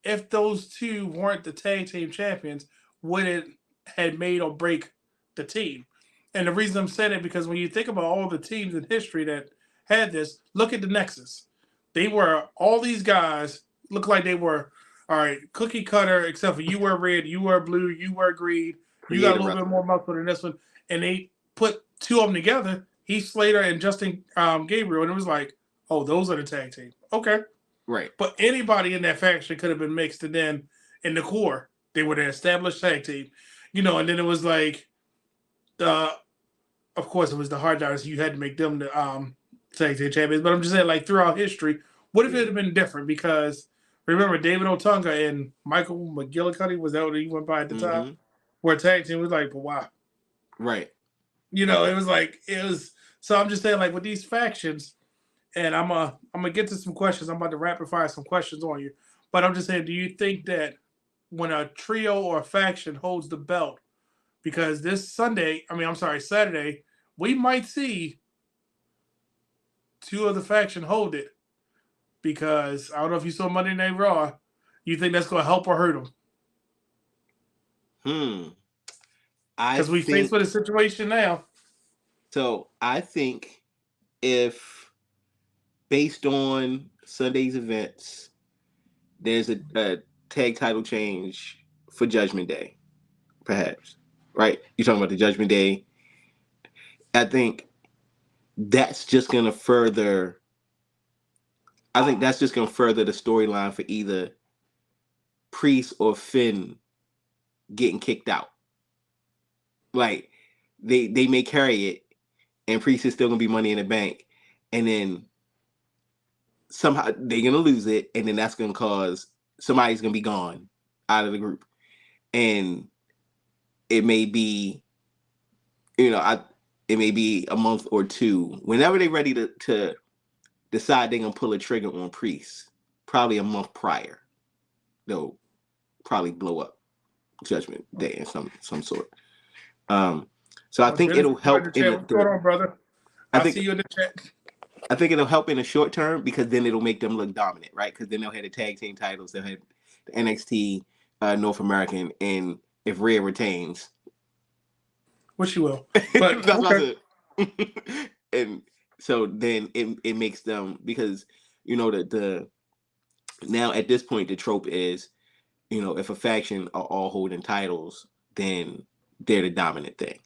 if those two weren't the tag team champions, would it had made or break the team? And the reason I'm saying it because when you think about all the teams in history that had this, look at the Nexus. They were all these guys looked like they were all right, cookie cutter, except for you wear red, you wear blue, you wear green. You got a Creative little bit wrestling. more muscle than this one, and they put two of them together. Heath Slater and Justin Gabriel, and it was like, oh, those are the tag team. Okay, Right. but anybody in that faction could have been mixed, and then in the core, they were the established tag team, and then it was like the, of course, it was the Hard Knocks. You had to make them the tag team champions. But I'm just saying, like throughout history, what if it had been different? Because remember, David Otunga and Michael McGillicuddy, was that what he went by at the time? Where tag team was like, but wow, Right. it was like it was. So I'm just saying, like with these factions, and I'm gonna get to some questions. I'm about to rapid fire some questions on you, but I'm just saying, do you think that when a trio or a faction holds the belt, because this Saturday, we might see two of the faction hold it, because I don't know if you saw Monday Night Raw. You think that's going to help or hurt them? I Because we faced think with a situation now. so. I think if based on Sunday's events, there's a tag title change for Judgment Day, perhaps. Right? You're talking about the Judgment Day. I think that's just going to further. I think that's just going to further the storyline for either Priest or Finn getting kicked out. Like they may carry it, and Priest is still gonna be Money in the Bank, and then somehow they're gonna lose it, and then that's gonna cause somebody's gonna be gone out of the group, and it may be, it may be a month or two. Whenever they're ready to decide they're gonna pull a trigger on Priest, probably a month prior, they'll probably blow up Judgment Day in some sort. So I think it'll help in What's going on, brother? I see you in the chat. I think it'll help in the short term because then it'll make them look dominant, right? Because then they'll have the tag team titles, they'll have the NXT North American, and if Rhea retains, which you will, but that's what I said. And so then it makes them, because the now at this point the trope is, if a faction are all holding titles, then they're the dominant thing.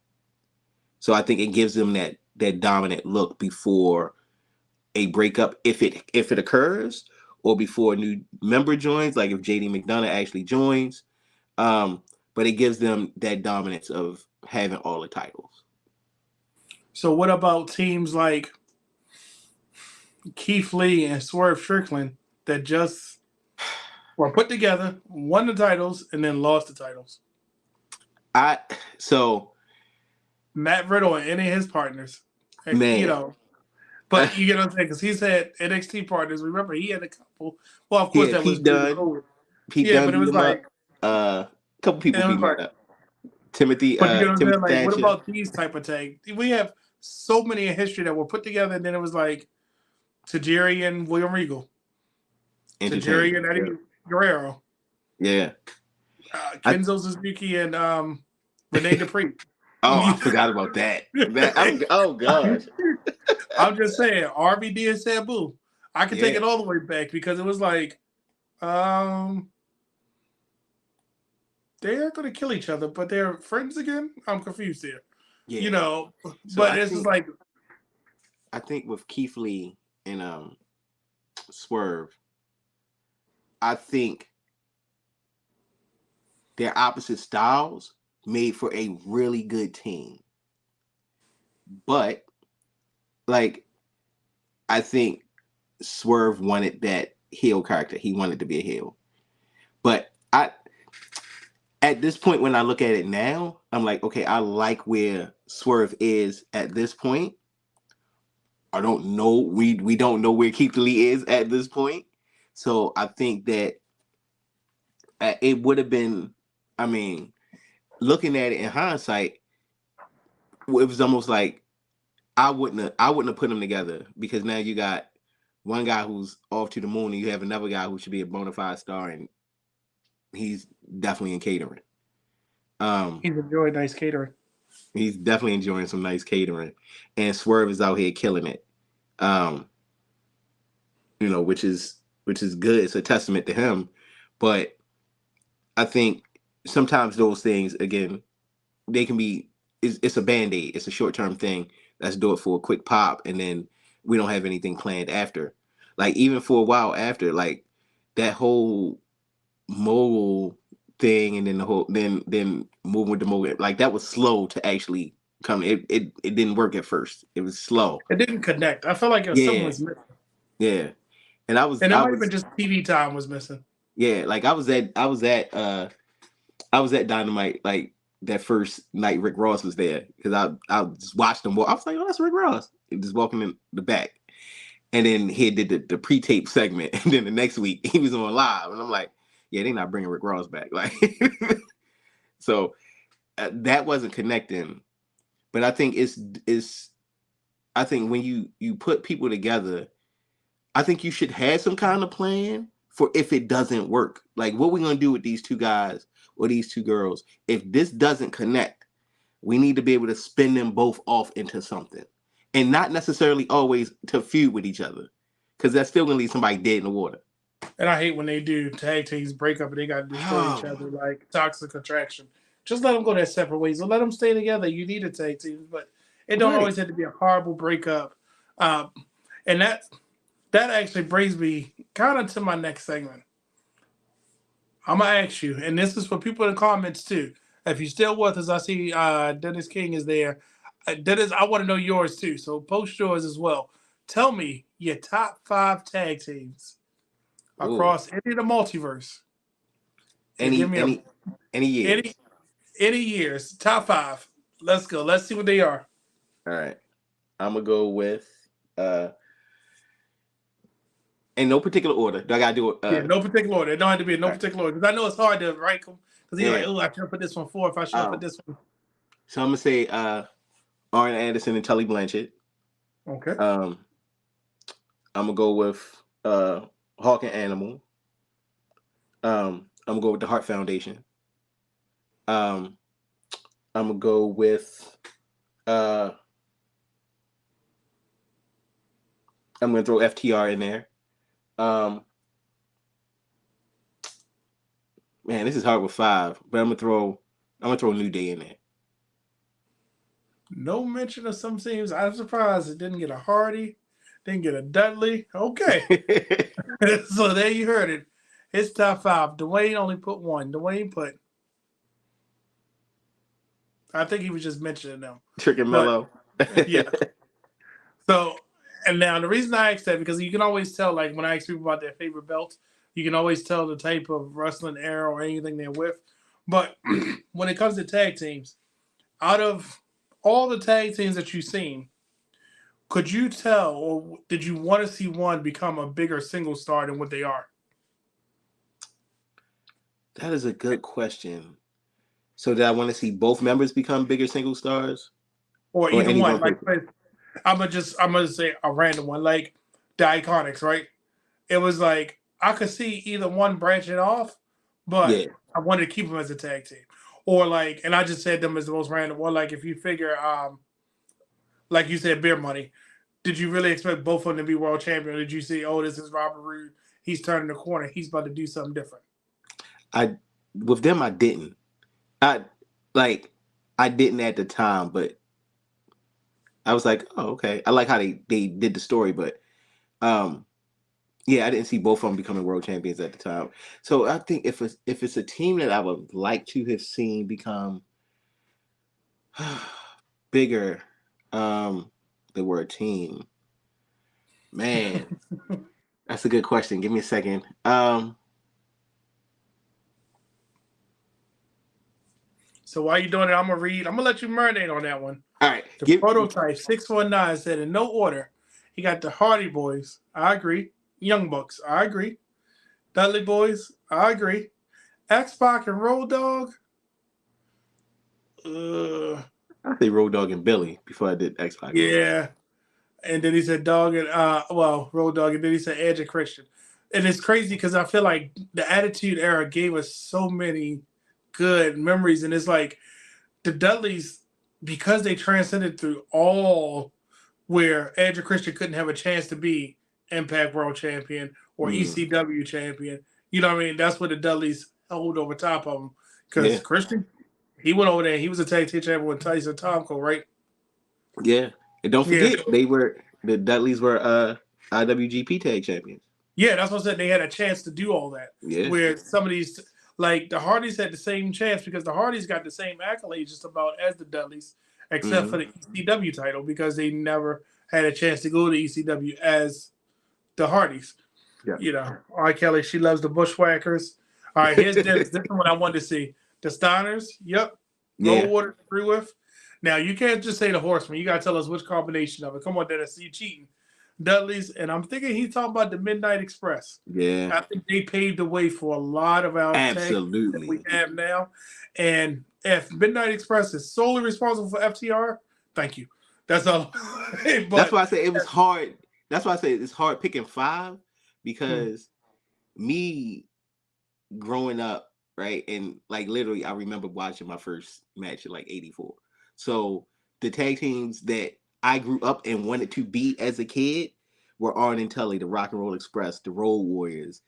So I think it gives them that dominant look before a breakup, if it occurs, or before a new member joins, like if JD McDonough actually joins. But it gives them that dominance of having all the titles. So what about teams like Keith Lee and Swerve Strickland that just were put together, won the titles, and then lost the titles? Matt Riddle and any of his partners, man. But you get what I'm saying, because he's had NXT partners. Remember, he had a couple. Well, of course, that was Dunne. Pete Dunne, but it was like a couple people beat him up. Timothy. But you get what I'm saying? Like, what about these type of tag? We have so many in history that were put together, and then it was like Tajiri and William Regal, Tajiri and Eddie Guerrero, Kenzo Suzuki and Rene Dupree. Oh, I forgot about that. Oh gosh. I'm just saying, RVD and Sabu. I can take it all the way back, because it was like, they're going to kill each other, but they're friends again. I'm confused here. So but this is like, I think with Keith Lee and Swerve, I think their opposite styles made for a really good team. But I think Swerve wanted that heel character. He wanted to be a heel. But at this point, when I look at it now, I'm like, okay, I like where Swerve is at this point. I don't know. We don't know where Keith Lee is at this point. So I think that it would have been, looking at it in hindsight, it was almost like I wouldn't have put them together, because now you got one guy who's off to the moon, and you have another guy who should be a bona fide star, and he's definitely in catering. He's enjoying nice catering. He's definitely enjoying some nice catering, and Swerve is out here killing it. Which is which is good. It's a testament to him. But I think sometimes those things, again, they can be, it's a band-aid. It's a short-term thing. Let's do it for a quick pop, and then we don't have anything planned after. Like, even for a while after, like, that whole mogul thing, and then the whole, then moving with the mogul, like, that was slow to actually come. It didn't work at first. It was slow. It didn't connect. I felt like it was something Yeah, was missing. yeah. And And it might have been just TV time was missing. yeah, like I was at Dynamite, like, that first night Rick Ross was there, because I just watched him walk. I was like, oh, that's Rick Ross. He just walking in the back. And then he did the pre-tape segment, and then the next week he was on live, and I'm like, yeah, they're not bringing Rick Ross back. Like, so that wasn't connecting. But I think I think when you put people together, I think you should have some kind of plan for if it doesn't work. Like, what we gonna do with these two guys or these two girls? If this doesn't connect, we need to be able to spin them both off into something, and not necessarily always to feud with each other, because that's still gonna leave somebody dead in the water. And I hate when they do tag teams break up and they got to destroy each other like Toxic Attraction. Just let them go their separate ways. Or let them stay together. You need a tag team, but it don't always have to be a horrible breakup. And that actually brings me kind of to my next segment. I'm gonna ask you, and this is for people in the comments too. If you're still with us, I see Dennis King is there. Dennis, I want to know yours too. So post yours as well. Tell me your top 5 tag teams across any of the multiverse. So give me any years. Any years. Top 5. Let's go. Let's see what they are. All right. I'm gonna go with in no particular order. Do I gotta do it? Yeah, no particular order. It don't have to be in no particular order, because I know it's hard to rank them. Because you're like, oh, I should have put this one 4 if I should have put this one. So I'm gonna say Arn Anderson and Tully Blanchard. Okay. I'm gonna go with Hawk and Animal. I'm gonna go with the Heart Foundation. I'm gonna go with I'm gonna throw FTR in there. Man, this is hard with 5, but I'm gonna throw New Day in there. No mention of some teams. I'm surprised it didn't get a Hardy, didn't get a Dudley. Okay. So there you heard it. It's top 5. Dwayne only put 1. Dwayne put, I think he was just mentioning them. Trick and Mellow. Yeah. So, and now the reason I asked that, because you can always tell, like when I ask people about their favorite belts, you can always tell the type of wrestling era or anything they're with. But when it comes to tag teams, out of all the tag teams that you've seen, could you tell, or did you want to see one become a bigger single star than what they are? That is a good question. So did I want to see both members become bigger single stars? Or either one? Like, I'm gonna say a random one, like the Iconics, right? It was like I could see either one branching off, but yeah, I wanted to keep them as a tag team. Or like, and I just said them as the most random one. Like if you figure, like you said, Beer Money, did you really expect both of them to be world champion? Or did you see, oh, this is Robert Roode, he's turning the corner, he's about to do something different? With them, I didn't. I didn't at the time, but I was like, oh, okay. I like how they did the story, but yeah, I didn't see both of them becoming world champions at the time. So I think if it's a team that I would like to have seen become bigger, the word team, man, that's a good question. Give me a second. So while you're doing it, I'm gonna let you marinate on that one. All right. The prototype 619 said in no order. He got the Hardy Boys. I agree. Young Bucks. I agree. Dudley Boys. I agree. X-Pac and Road Dogg. I say Road Dogg and Billy before I did X-Pac. Yeah. And then he said Dog and Road Dogg, and then he said Edge and Christian. And it's crazy because I feel like the Attitude Era gave us so many good memories, and it's like the Dudleys, because they transcended through all, where Edge and Christian couldn't have a chance to be Impact World Champion or ECW champion. You know what I mean? That's what the Dudleys hold over top of them. Because Yeah. Christian, he went over there. He was a tag team champion with Tyson Tomko, right? Yeah. And don't Yeah. forget, the Dudleys were IWGP tag champions. Yeah, that's what I said. They had a chance to do all that. Yeah. Where some of these, like the Hardys, had the same chance because the Hardys got the same accolades just about as the Dudleys, except for the ECW title because they never had a chance to go to ECW as the Hardys. Yeah. You know, all right, Kelly, she loves the Bushwhackers. All right, here's this. This is what I wanted to see. The Steiners, yep. Yeah. Goldwater, agree with. Now, you can't just say the Horsemen. You got to tell us which combination of it. Come on, Dennis, you cheating. Dudley's, and I'm thinking he's talking about the Midnight Express. Yeah. I think they paved the way for a lot of our Absolutely that we have now. And if Midnight Express is solely responsible for FTR, thank you. That's all. But, that's why I say it was hard. That's why I say it's hard picking 5 because me growing up, right, and like literally, I remember watching my first match in like '84. So the tag teams that I grew up and wanted to be as a kid were Arn and Tully, the Rock and Roll Express, the Road Warriors,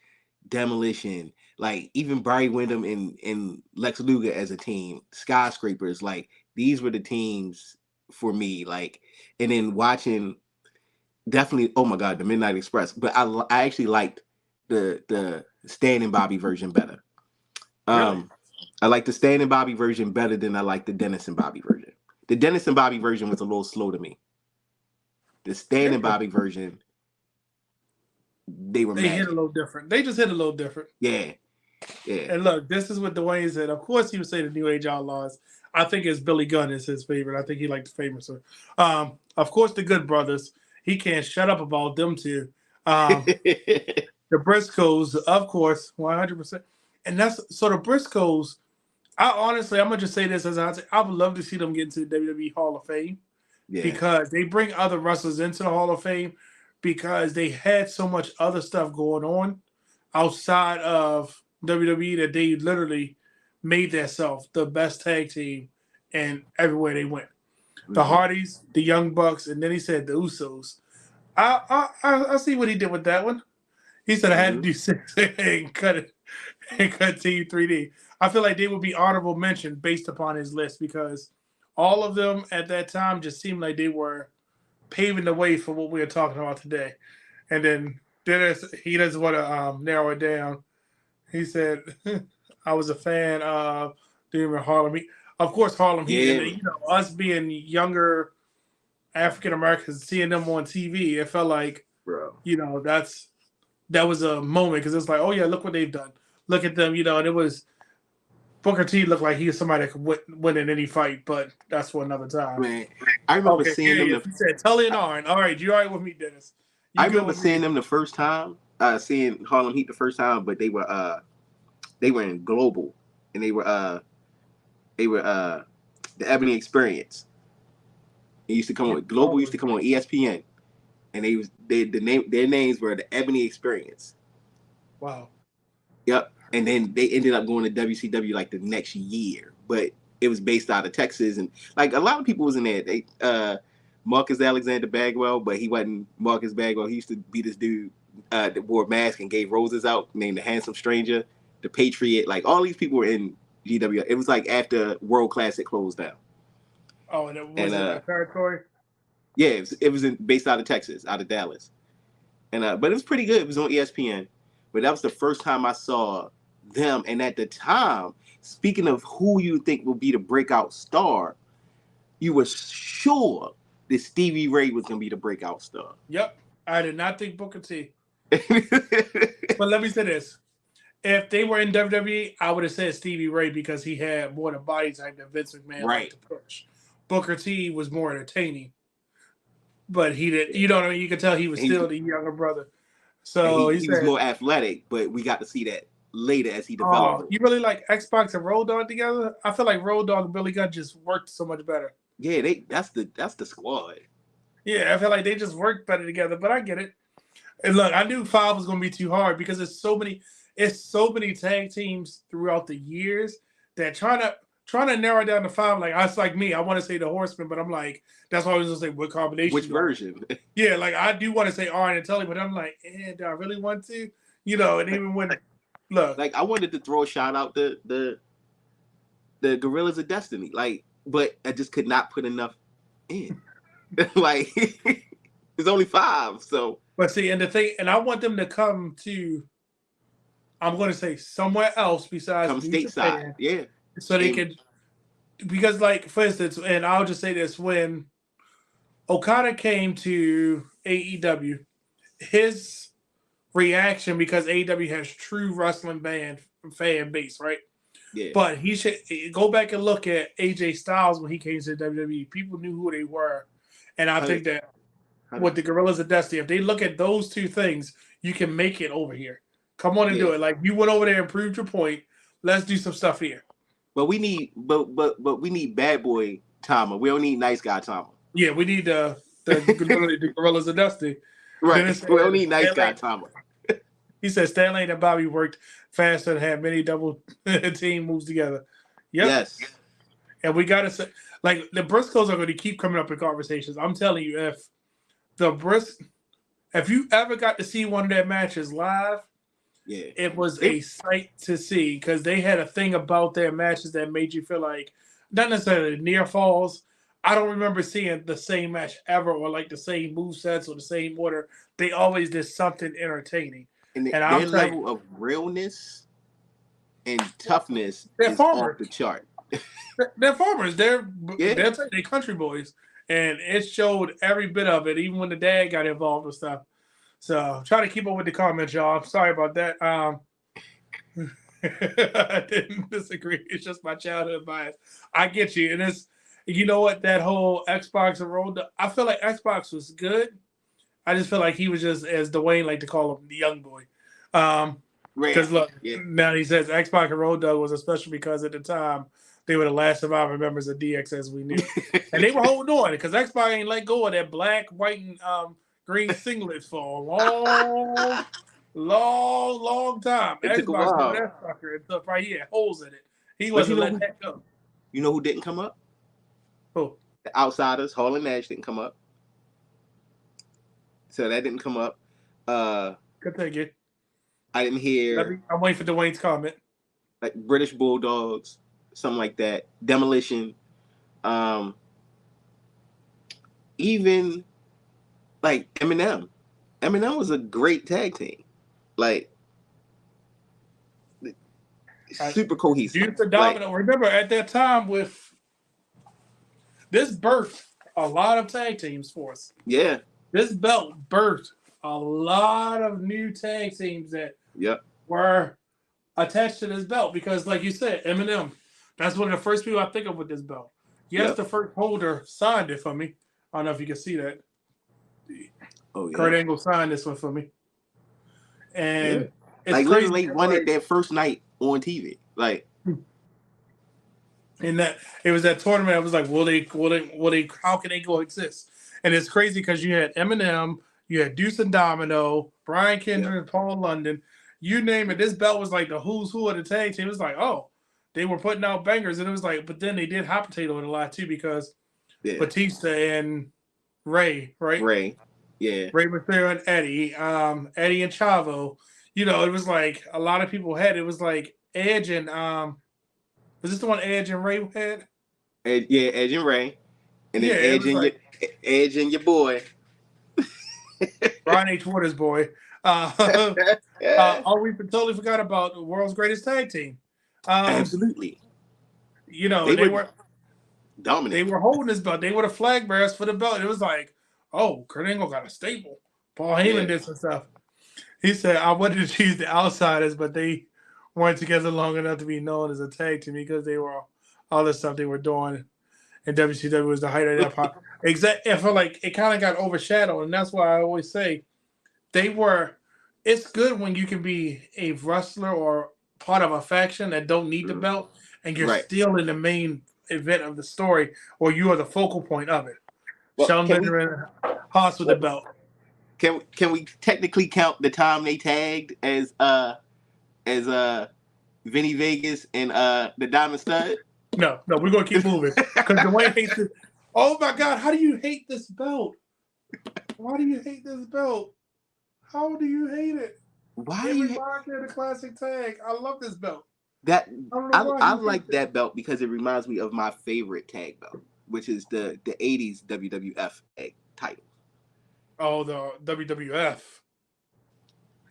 Demolition, like even Barry Windham and Lex Luger as a team, Skyscrapers, like these were the teams for me. Like, and then watching definitely, oh my God, the Midnight Express. But I actually liked the Stan and Bobby version better. really? I like the Stan and Bobby version better than I like the Dennis and Bobby version. The Dennis and Bobby version was a little slow to me. The Stan and Bobby version, they hit a little different. They just hit a little different. Yeah. And look, this is what Dwayne said. Of course, he would say the New Age Outlaws. I think it's Billy Gunn is his favorite. I think he likes the famous one. Of course, the Good Brothers. He can't shut up about them two. The Briscoes, of course, 100%. And that's so the Briscoes. I'm gonna just say this I would love to see them get into the WWE Hall of Fame because they bring other wrestlers into the Hall of Fame because they had so much other stuff going on outside of WWE that they literally made themselves the best tag team and everywhere they went. The Hardys, the Young Bucks, and then he said the Usos. I see what he did with that one. He said I had to do 6 and cut it and cut Team 3D. I feel like they would be honorable mention based upon his list because all of them at that time just seemed like they were paving the way for what we are talking about today. And then Dennis, he doesn't want to narrow it down. He said, I was a fan of Harlem Heat. Of course, Harlem Heat. And, you know, us being younger African Americans, seeing them on TV, it felt like, you know, that was a moment because it's like, oh, yeah, look what they've done. Look at them, you know, and it was Booker T looked like he was somebody that could win in any fight, but that's for another time. Man, I remember seeing them. He said Tully and Arn. All right, you all right with me, Dennis? I remember seeing them the first time, seeing Harlem Heat the first time, but they were in Global, and they were the Ebony Experience. It used to come on Global. Used to come on ESPN, and their names were the Ebony Experience. Wow. Yep. And then they ended up going to WCW like the next year, but it was based out of Texas, and like a lot of people was in there. They Marcus Alexander Bagwell, but he wasn't Marcus Bagwell. He used to be this dude that wore a mask and gave roses out, named the Handsome Stranger, the Patriot. Like all these people were in GW. It was like after World Classic closed down. Oh, and it was in that territory. Yeah, it was based out of Texas, out of Dallas, and but it was pretty good. It was on ESPN, but that was the first time I saw them. And at the time, speaking of who you think will be the breakout star, you were sure that Stevie Ray was going to be the breakout star. Yep. I did not think Booker T. But let me say this. If they were in WWE, I would have said Stevie Ray because he had more the body type that Vince McMahon liked to push. Booker T was more entertaining. But he did, you know what I mean? You could tell he was still the younger brother. So he was more athletic, but we got to see that later as he developed. You really like Xbox and Road Dogg together? I feel like Road Dogg and Billy Gunn just worked so much better. Yeah, that's the squad. Yeah, I feel like they just worked better together, but I get it. And look, I knew 5 was going to be too hard because it's so many tag teams throughout the years that trying trying to narrow it down to 5. Like that's like me. I want to say the Horseman, but I'm like, that's why I was gonna say what combination. Which version? Yeah, like I do want to say Arn and Tully, but I'm like, do I really want to? You know, and even when look, like I wanted to throw a shout out the Gorillas of Destiny, like, but I just could not put enough in. Like, there's only 5, so. But see, and the thing, and I want them to come to. I'm going to say somewhere else besides come stateside, Japan, yeah. so they could, because like for instance, and I'll just say this: when Okada came to AEW, his reaction, because AEW has true wrestling fan base, right? Yeah. But he should go back and look at AJ Styles when he came to WWE. People knew who they were, and I think that with the Gorillas of Destiny, if they look at those two things, you can make it over here. Come on and do it. Like you went over there and proved your point. Let's do some stuff here. But we need, but we need bad boy Tama. We don't need nice guy Tama. Yeah, we need the Gorillas of Destiny. Right. We don't need nice guy Tama. He said Stan Lane and Bobby worked faster and had many double team moves together. Yep. Yes. And we got to say, like, the Briscoes are going to keep coming up in conversations. I'm telling you, if you ever got to see one of their matches live, it was a sight to see, because they had a thing about their matches that made you feel like, not necessarily near falls. I don't remember seeing the same match ever, or like the same movesets or the same order. They always did something entertaining. And their level of realness and toughness is off the chart. They're farmers. They're country boys, and it showed every bit of it, even when the dad got involved with stuff. So try to keep up with the comments, y'all. I'm sorry about that. I didn't disagree. It's just my childhood bias. I get you, and it's, you know what, that whole Xbox and Road. I feel like Xbox was good. I just feel like he was just, as Dwayne liked to call him, the young boy. Because look, now he says Xbox and Road Dogg was especially because at the time they were the last surviving members of DX as we knew, and they were holding on because Xbox ain't let go of that black, white, and green singlets for a long time. It took a Xbox while. that sucker and stuff right here, holes in it. He wasn't letting that go. You know who didn't come up? Who? The Outsiders. Hall and Nash didn't come up. So that didn't come up. Good thing you. I didn't hear. I'm waiting for Dwayne's comment. Like British Bulldogs, something like that. Demolition. Even like Eminem. Eminem was a great tag team. Like super cohesive. Youth Domino. Remember at that time with this birthed a lot of tag teams for us. Yeah. This belt birthed a lot of new tag teams that were attached to this belt, because, like you said, Eminem, that's one of the first people I think of with this belt. Yes, the first holder signed it for me. I don't know if you can see that. Kurt Angle signed this one for me. And it's like crazy, literally won it their first night on TV. Like, and that it was that tournament. I was like, will they, how can they coexist? And it's crazy because you had Eminem, you had Deuce and Domino, Brian Kendrick, Paul London, you name it. This belt was like the who's who of the tag team. It was like, oh, they were putting out bangers, and it was like, but then they did hot potato it a lot too, because Batista and Ray, right? Ray Mysterio and Eddie, Eddie and Chavo. You know, it was like a lot of people had. It was like Edge and was this the one Edge and Ray had? Edge and Ray, and then Edge and your boy. Brian H. Waters' boy. We totally forgot about the world's greatest tag team. Absolutely. You know, they were dominant. They were holding this belt. They were the flag bearers for the belt. It was like, oh, Kurt Angle got a staple. Paul Heyman did some stuff. He said, I wanted to choose the Outsiders, but they weren't together long enough to be known as a tag team because they were all the stuff they were doing. And WCW was the height of that pop. Exactly. I feel like it kind of got overshadowed. And that's why I always say it's good when you can be a wrestler or part of a faction that don't need the belt, and you're still in the main event of the story, or you are the focal point of it. Sean Benjamin Haas with the belt. Can we technically count the time they tagged as Vinny Vegas and the Diamond Stud? No, we're gonna keep moving because Dwayne hates it. Oh my God, how do you hate this belt? Why do you hate this belt? How do you hate it? Why do It you reminds me of the classic tag. I love this belt. that? I don't know why I he hates like it. that belt because it reminds me of my favorite tag belt, which is the '80s WWF tag title, Oh, the WWF.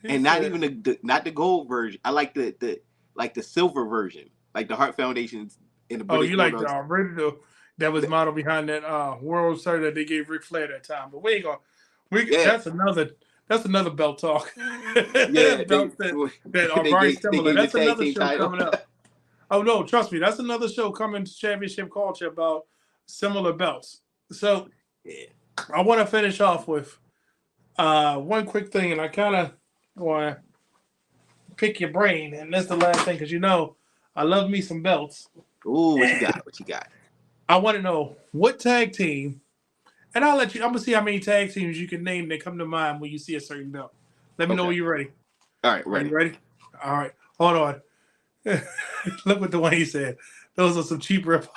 He and not said, even not the gold version. I like the silver version, like the Heart Foundations in the "Oh, British you like the Bulldogs. original that was modeled behind that World Series that they gave Ric Flair that time." But we ain't gonna. Yeah, That's another belt talk. yeah. Belts that are very They similar. gave the That's tag another team show title. coming up. Oh no, trust me, that's another show coming to Championship Culture about similar belts. So Yeah. I want to finish off with one quick thing, and I kind of want to pick your brain, and that's the last thing because I love me some belts. Ooh, what you got? What you got? I want to know what tag team, and I'll let you. I'm gonna see how many tag teams you can name that come to mind when you see a certain belt. Let me know Okay. when you're ready. All right, Are you ready. ready? All right, hold on. Look what the one he said. Those are some cheap ripoffs.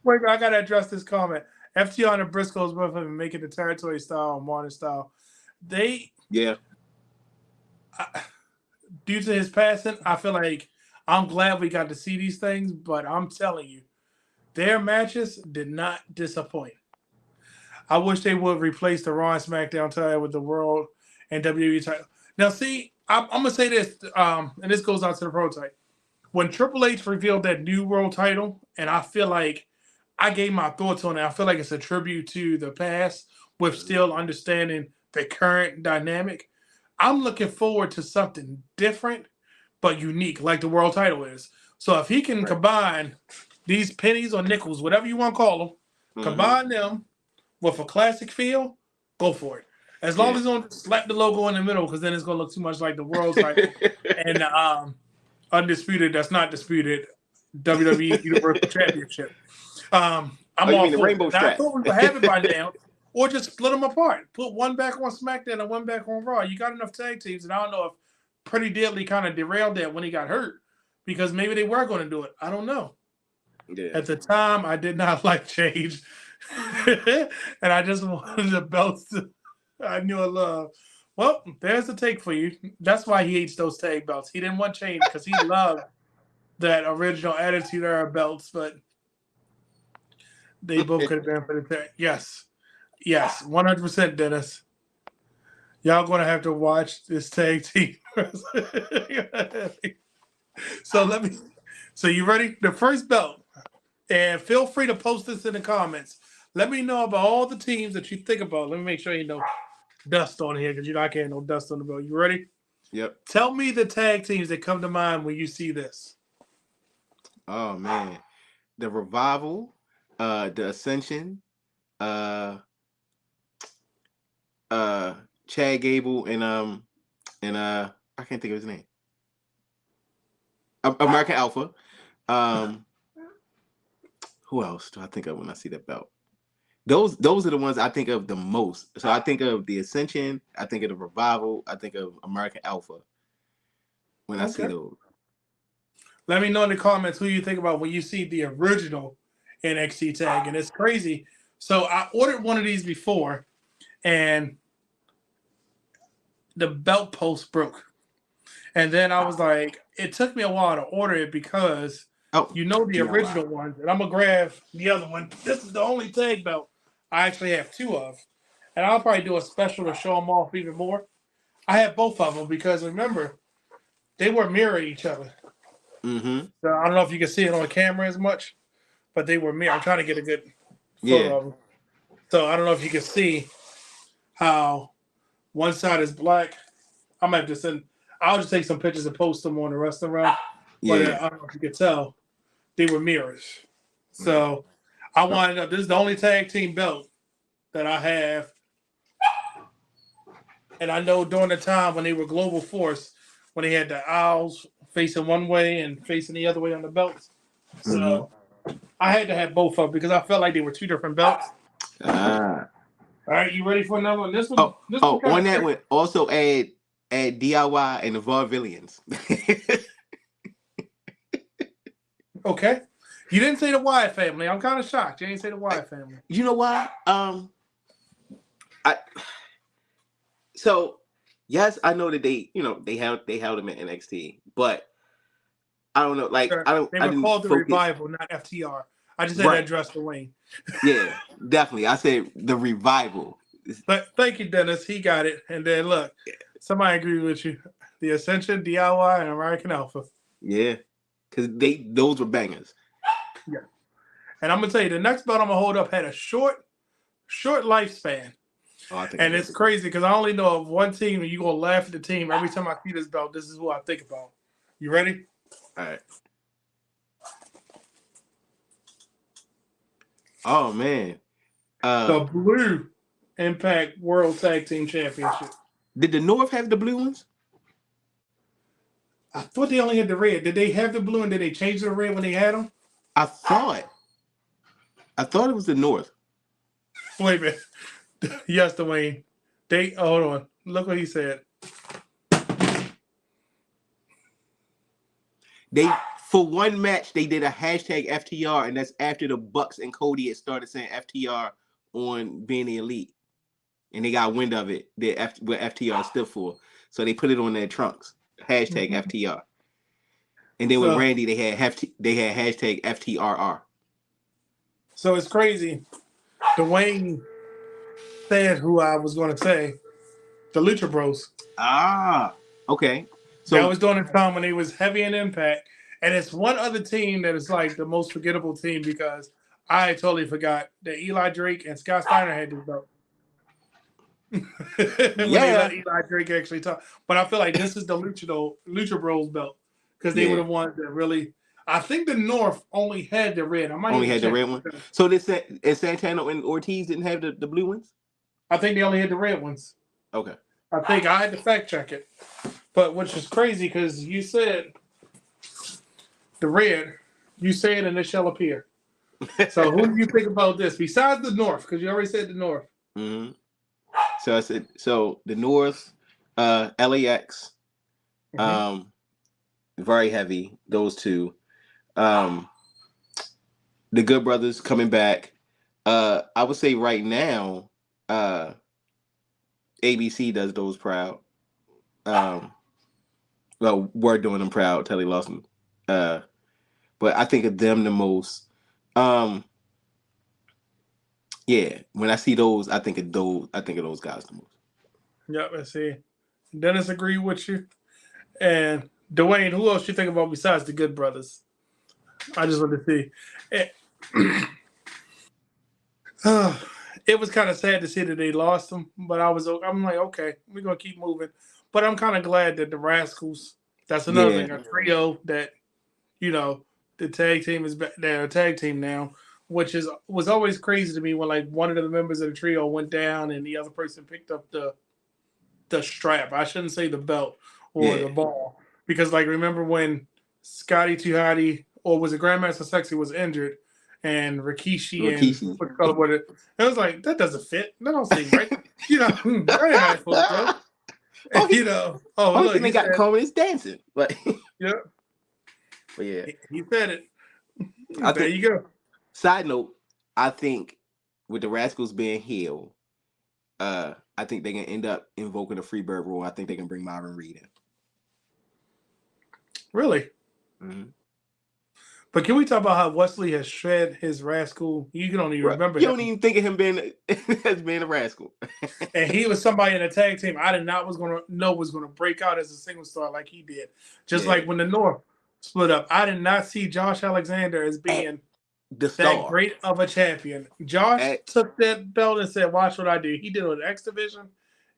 Wait, I gotta address this comment. FTR and the Briscoes both have been making the territory style and modern style. They, Yeah. due to his passing, I feel like I'm glad we got to see these things, but I'm telling you, their matches did not disappoint. I wish they would replace the Raw and SmackDown title with the World and WWE title. Now, see, I'm gonna say this, and this goes out to the prototype. When Triple H revealed that new world title, and I feel like I gave my thoughts on it. I feel like it's a tribute to the past with still understanding the current dynamic. I'm looking forward to something different but unique, like the world title is. So if he can Right. combine these pennies or nickels, whatever you want to call them, combine them with a classic feel, go for it. As long Yeah. as you don't slap the logo in the middle, because then it's gonna look too much like the world title and undisputed. That's not disputed. WWE Universal Championship. Oh, I'm you all mean the for it. rainbow Now I strap? thought we would have it by now, or just split them apart. Put one back on SmackDown and one back on Raw. You got enough tag teams, and I don't know if Pretty Deadly kind of derailed that when he got hurt because maybe they were going to do it. I don't know. Yeah. At the time, I did not like change, and I just wanted the belts I knew I loved. Well, there's the take for you. That's why he hates those tag belts. He didn't want change because he loved that original Attitude Era belts, but they both could have been for the tag. Yes, 100%, Dennis. Y'all gonna have to watch this tag team. so let me. So you ready? The first belt, and feel free to post this in the comments. Let me know about all the teams that you think about. Let me make sure you know dust on here because I can't no dust on the belt. You ready? Yep. Tell me the tag teams that come to mind when you see this. Oh man, the Revival, the Ascension, uh, Chad Gable, and I can't think of his name. American Alpha. Who else do I think of when I see that belt? Those are the ones I think of the most. So I think of the Ascension, I think of the Revival, I think of American Alpha when I see those. Let me know in the comments who you think about when you see the original NXT tag. And it's crazy. So I ordered one of these before, and the belt post broke. And then I was like, it took me a while to order it because the original ones. And I'm going to grab the other one. This is the only tag belt I actually have two of. And I'll probably do a special to show them off even more. I have both of them because remember, they were mirroring each other. Mm-hmm. So I don't know if you can see it on camera as much, but they were mirrored. I'm trying to get a good photo of them. So I don't know if you can see how one side is black. I might just send. I'll just take some pictures and post them on the restaurant. But I don't know if you can tell, they were mirrors. So I wanted to. This is the only tag team belt that I have, and I know during the time when they were Global Force, when they had the owls facing one way and facing the other way on the belts. So I had to have both of them because I felt like they were two different belts. All right, you ready for another one? This one. On that one, also add DIY and the Vaudevillians. Okay. You didn't say the Wyatt family. I'm kind of shocked. You didn't say the Wyatt family. You know why? I so yes, I know that they held him in NXT, but I don't know. Like Sure. They I were didn't called the focus. Revival, not FTR. I just said that Right. address Dwayne. Yeah, definitely. I said the revival. But thank you, Dennis. He got it. And then look, somebody agreed with you. The Ascension, DIY, and American Alpha. Yeah, because those were bangers. Yeah. And I'm gonna tell you, the next belt I'm gonna hold up had a short lifespan. Oh, I think And it's crazy because I only know of one team, and you're gonna laugh at the team every time I see this belt. This is who I think about. You ready? All right. Oh man. The Blue Impact World Tag Team Championship. Did the North have the blue ones? I thought they only had the red. Did they have the blue and did they change the red when they had them? I thought it was the North. Wait a minute. Yes, Dwayne. Hold on. Look what he said. For one match they did a hashtag FTR, and that's after the Bucks and Cody had started saying FTR on being the Elite, and they got wind of it. What FTR stood for, so they put it on their trunks. Hashtag FTR. And then with Randy, they had hashtag FTRR. So it's crazy. Dwayne said who I was going to say. The Lucha Bros. Ah, okay. So that was during the time when they was heavy in Impact. And it's one other team that is like the most forgettable team because I totally forgot that Eli Drake and Scott Steiner had this belt. When they let Eli Drake actually talk. But I feel like this is the Lucha Bros belt because they were the ones that really. I think the North only had the red. I might only had the red one. So this Santana and Ortiz didn't have the blue ones? I think they only had the red ones. Okay. I think I had to fact check it. But which is crazy because you said the red, you said and it shall appear. So who do you think about this besides the North? Because you already said the North. Mm-hmm. So I said the North, LAX, very heavy. Those two, the Good Brothers coming back. I would say right now, ABC does those proud. Well, we're doing them proud. Telly Lawson. But I think of them the most. Yeah, when I see those, I think of those guys the most. Yep, I see. Dennis agreed with you. And Dwayne, who else you think about besides the Good Brothers? I just want to see. It was kind of sad to see that they lost them, but I'm like, okay, we're gonna keep moving. But I'm kind of glad that the Rascals. That's another thing, a trio that, the tag team is they're a tag team now, which was always crazy to me when like one of the members of the trio went down and the other person picked up the strap. I shouldn't say the belt or the ball because like remember when Scotty 2 Hotty or was it Grandmaster Sexy was injured and Rikishi and what color was it? It was like that doesn't fit. That don't seem right. That ain't how it's supposed to go. Only thing they got in common is dancing. But yeah. But yeah. He said it. There you go. Side note, I think with the Rascals being heel, I think they're gonna end up invoking a Freebird rule. I think they can bring Myron Reed in. Really? Mm-hmm. But can we talk about how Wesley has shred his rascal? You can only remember. You don't even think of him as being a rascal. And he was somebody in a tag team I did not was going to break out as a single star like he did. Just like when the North split up, I did not see Josh Alexander as being that great of a champion. Josh took that belt and said, "Watch what I do." He did it with X Division.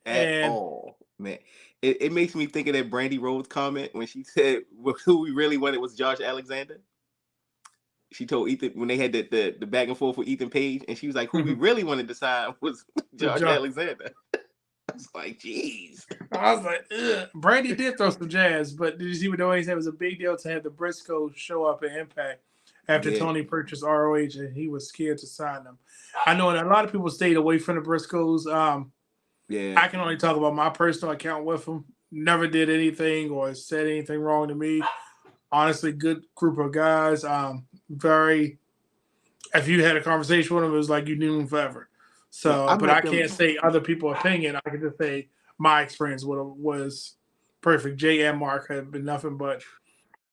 All man. It makes me think of that Brandy Rhodes comment when she said who we really wanted was Josh Alexander. She told Ethan when they had the back and forth with Ethan Page, and she was like, "Who we really wanted to sign was Josh Alexander." I was like, "Jeez." I was like, ugh. Brandy did throw some jazz, but did you see what Dwayne said? It was a big deal to have the Briscoes show up at Impact after Tony purchased ROH, and he was scared to sign them. I know, and a lot of people stayed away from the Briscoes. I can only talk about my personal account with them. Never did anything or said anything wrong to me. honestly good group of guys. Very. If you had a conversation with them, it was like you knew them forever. Yeah, So, I but I met them. can't say other people's opinion. I can just say my experience with them was perfect. Jay and Mark have been nothing but.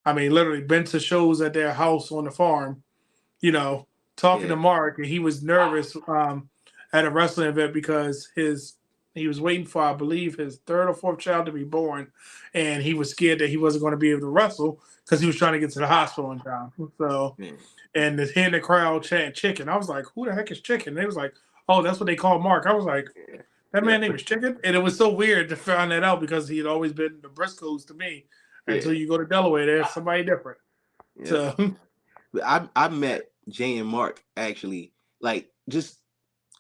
I mean, literally been to shows at their house on the farm. You know, talking to Yeah, Mark, and he was nervous at a wrestling event because he was waiting for, I believe, his third or fourth child to be born, and he was scared that he wasn't going to be able to wrestle because he was trying to get to the hospital in time. So, yeah, and hearing the crowd chant chicken, I was like, "Who the heck is chicken?" And they was like, "Oh, that's what they call Mark." I was like, yeah, "That yeah, man name is Chicken," and it was so weird to find that out because he had always been the Briscoes to me. Until yeah, you go to Delaware, there's somebody different. yeah. So, But I met Jay and Mark actually, like just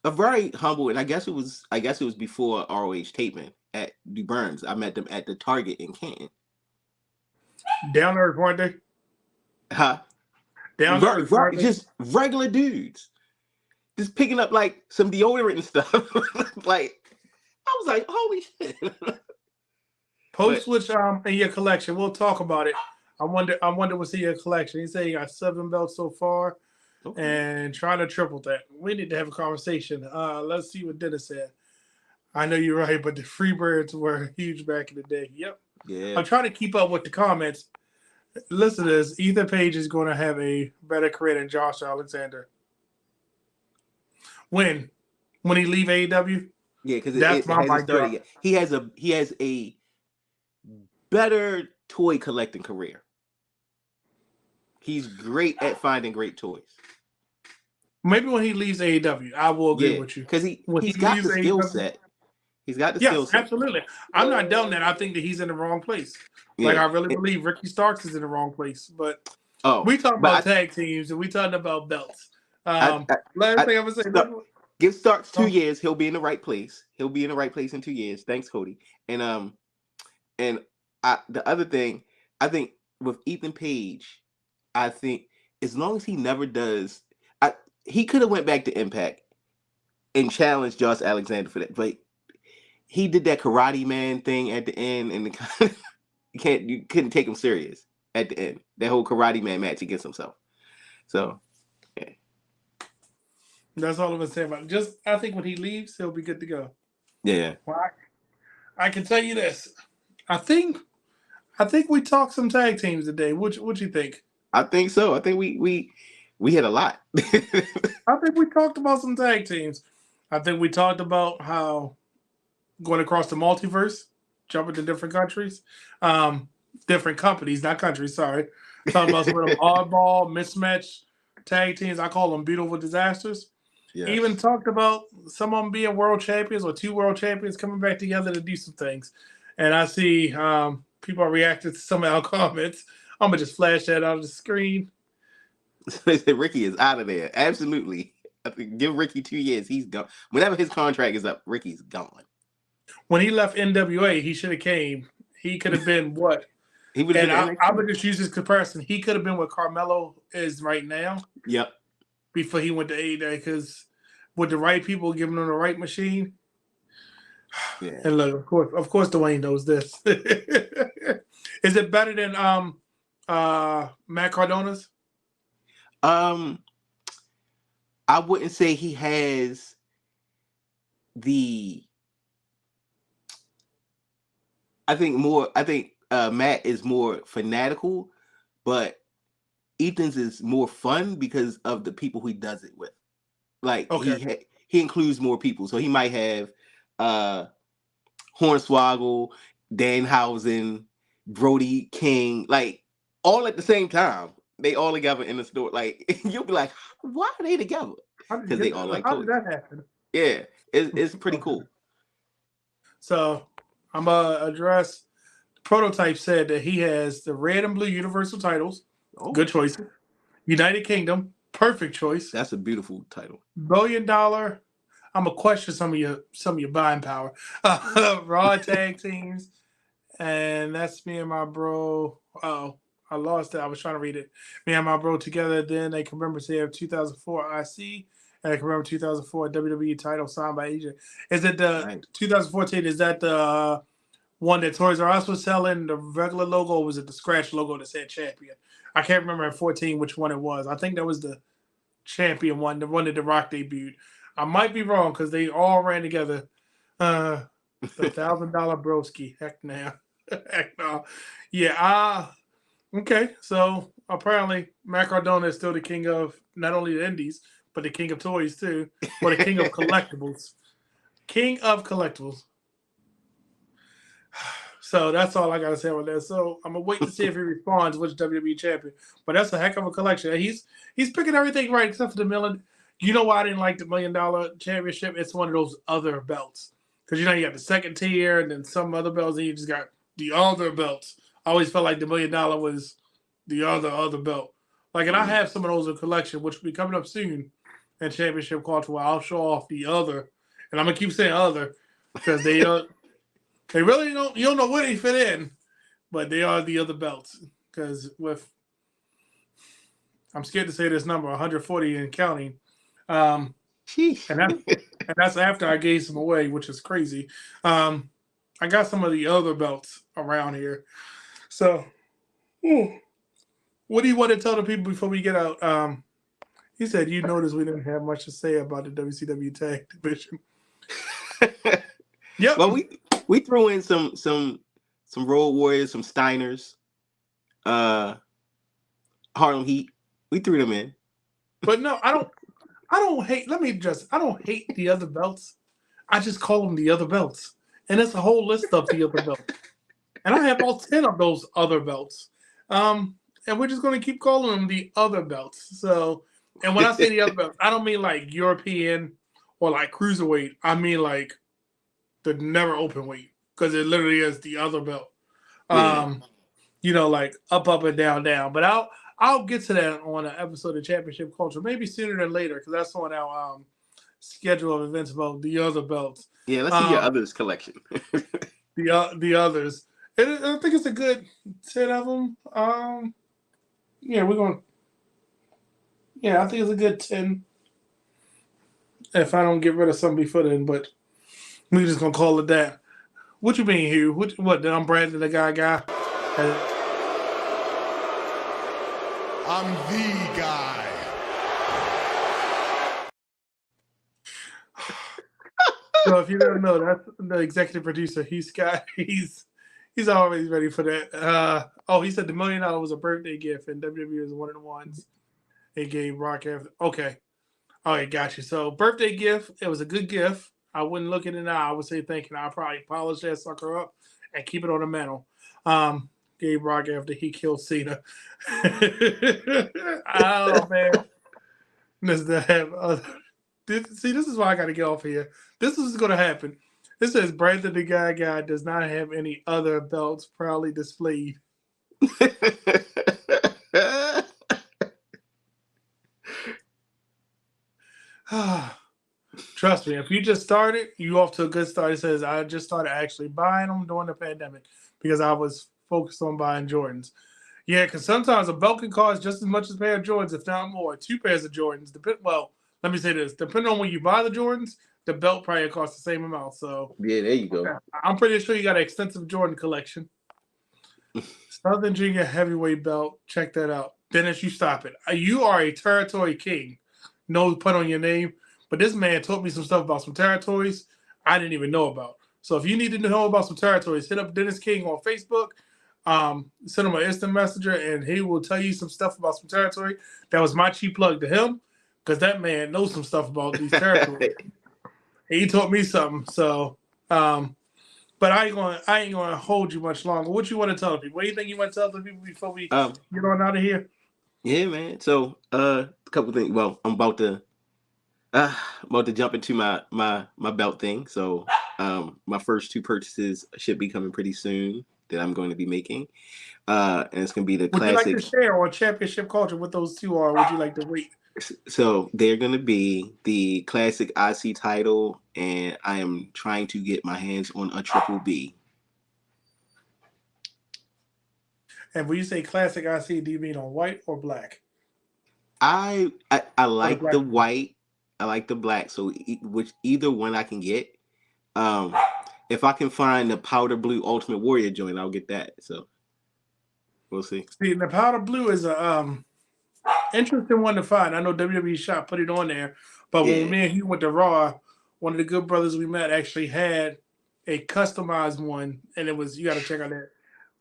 a very humble, and I guess it was before ROH taping at New Burns. I met them at the Target in Canton. down to earth, weren't they? Huh? Down to earth, weren't they? Just regular dudes, just picking up like some deodorant and stuff. Like I was like, holy shit! Post But which in your collection. We'll talk about it. I wonder what's in your collection. He said he got 7 belts so far okay, and trying to triple that. We need to have a conversation. Let's see what Dennis said. I know you're right, but the Freebirds were huge back in the day. Yep. yeah, I'm trying to keep up with the comments. Listen to this. Ethan Page is going to have a better career than Josh Alexander. When? When he leave AEW? yeah, because That's it my hasn't mic started drop. yet. He has a better toy collecting career. He's great at finding great toys. Maybe when he leaves AEW, I will agree Yeah, with you. because When he he's got leaves the skill AEW, set. He's got the skill yes, set. absolutely. I'm not doubting that. I think that he's in the wrong place. Like Yeah. I really believe Ricky Starks is in the wrong place. But Oh, we talking about but tag teams and we talking about belts. I, I, Last I thing I'm gonna say. start, give Starks two Oh, years. He'll be in the right place. He'll be in the right place in 2 years. Thanks, Cody. And the other thing, I think with Ethan Page, I think as long as he never does, he could have went back to Impact and challenged Josh Alexander for that, but he did that Karate Man thing at the end, and you couldn't take him serious at the end. That whole Karate Man match against himself. So yeah, that's all I'm gonna say about it. Just I think when he leaves, he'll be good to go. yeah, Well, I can tell you this. I think I think we talked some tag teams today. What you think? I think so. I think we hit a lot. I think we talked about some tag teams. I think we talked about how going across the multiverse, jumping to different countries, um, different companies, not countries. Sorry, talking about some of them oddball mismatch tag teams. I call them beautiful disasters. Even Yes. talked about some of them being world champions or two world champions coming back together to do some things. And I see people are reacting to some of our comments. I'm gonna just flash that out of the screen. They said Ricky is out of there. Absolutely. I think give Ricky 2 years. He's gone. Whenever his contract is up, Ricky's gone. When he left NWA, he should have came. He could have been what? He would have And been I would NXT. just use this comparison. He could have been what Carmelo is right now Yep. before he went to AEW because with the right people giving him the right machine. Yeah. And look, of course, Dwayne knows this. Is it better than Matt Cardona's? Um, I wouldn't say he has the. I think Matt is more fanatical, but Ethan's is more fun because of the people he does it with. Like Okay. he includes more people, so he might have uh Hornswoggle, Danhausen, Brody King, like all at the same time. They all together in the store. Like you'll be like, why are they together? How did, Because they all like how did toys. that happen? Yeah, it's pretty Okay. cool. So I'm gonna address. Prototype said that he has the red and blue Universal titles. Oh, Good choice. United Kingdom, perfect choice. that's a beautiful title. $1 billion. I'm gonna question some of your buying power. Raw tag teams, and that's me and my bro. Oh, I lost it. I was trying to read it. Me and my bro together. Then they commemorative of 2004 IC, and they remember 2004 WWE title signed by AJ. Is it the Nice. 2014? Is that the one that Toys R Us was selling, the regular logo, or was it the scratch logo that said champion? I can't remember at 14 which one it was. I think that was the champion one, the one that The Rock debuted. I might be wrong because they all ran together. The $1,000 broski. Heck now. Heck no. Yeah. Okay. So apparently, Matt Cardona is still the king of not only the indies, but the king of toys too, or the king of collectibles. King of collectibles. So that's all I gotta say about that. So I'm gonna wait to see if he responds which WWE champion. But that's a heck of a collection. He's picking everything right except for the million. You know why I didn't like the $1,000,000 championship? It's one of those other belts. Because you got the second tier and then some other belts, and you just got the other belts. I always felt like the $1,000,000 was the other belt. Like, and I have some of those in collection, which will be coming up soon in championship culture where I'll show off the other. And I'm gonna keep saying other because they really don't. You don't know where they fit in, but they are the other belts. Because I'm scared to say this number, 140 and counting. And that's after I gave some away, which is crazy. I got some of the other belts around here. So, what do you want to tell the people before we get out? He said, "You noticed we didn't have much to say about the WCW tag division." Yep. Well, we threw in some Road Warriors, some Steiners, Harlem Heat. We threw them in. But no, I don't hate. I don't hate the other belts. I just call them the other belts, and it's a whole list of the other belts. And I have all 10 of those other belts. And we're just going to keep calling them the other belts. So, and when I say the other belts, I don't mean like European or like cruiserweight. I mean like the never open weight because it literally is the other belt. Like up, and down, down. But I'll get to that on an episode of Championship Culture, maybe sooner than later, because that's on our schedule of events about the other belts. Yeah, let's see your others collection. the others. And I think it's a good 10 of them. Yeah, I think it's a good 10. If I don't get rid of some before then, but we're just gonna call it that. What you mean, Hugh? What? I'm Brandon, the guy. I'm the guy. So if you don't know, that's the executive producer. He's always ready for that. He said the $1,000,000 was a birthday gift, and WWE was one of the ones they gave Rock after. Okay. All right, got you. So birthday gift, it was a good gift. I wouldn't look at it now. I would say thank you. I'll probably polish that sucker up and keep it on the mantle. Gave Rock after he killed Cena. Oh man. This is why I gotta get off here. This is gonna happen. This says Brandon the guy does not have any other belts proudly displayed. Trust me, if you just started, you off to a good start. It says I just started actually buying them during the pandemic because I was focused on buying Jordans. Yeah, because sometimes a belt can cost just as much as a pair of Jordans, if not more. 2 pairs of Jordans. Let me say this: depending on when you buy the Jordans, the belt probably costs the same amount. So yeah, there you go. I'm pretty sure you got an extensive Jordan collection. Southern Junior Heavyweight belt. Check that out. Dennis, you stop it. You are a territory king. No pun on your name. But this man taught me some stuff about some territories I didn't even know about. So if you need to know about some territories, hit up Dennis King on Facebook. Send him an instant messenger, and he will tell you some stuff about some territory. That was my cheap plug to him, because that man knows some stuff about these territories. He taught me something. So, but I ain't gonna hold you much longer. What you want to tell people? What do you think you want to tell the people before we get on out of here? Yeah, man. So a couple things. Well, I'm about to jump into my belt thing. So my first 2 purchases should be coming pretty soon that I'm going to be making. And it's going to be the classic. Would you like to share on Championship Culture what those 2 are? Or would you like to wait? So they're going to be the classic IC title, and I am trying to get my hands on a Triple B. And when you say classic IC, do you mean on white or black? I like the white. I like the black. So which either one I can get. if I can find the powder blue Ultimate Warrior joint, I'll get that. So we'll see. See, the powder blue is a interesting one to find. I know WWE Shop put it on there, but when me and he went to Raw, one of the good brothers we met actually had a customized one, and it was, you got to check out that.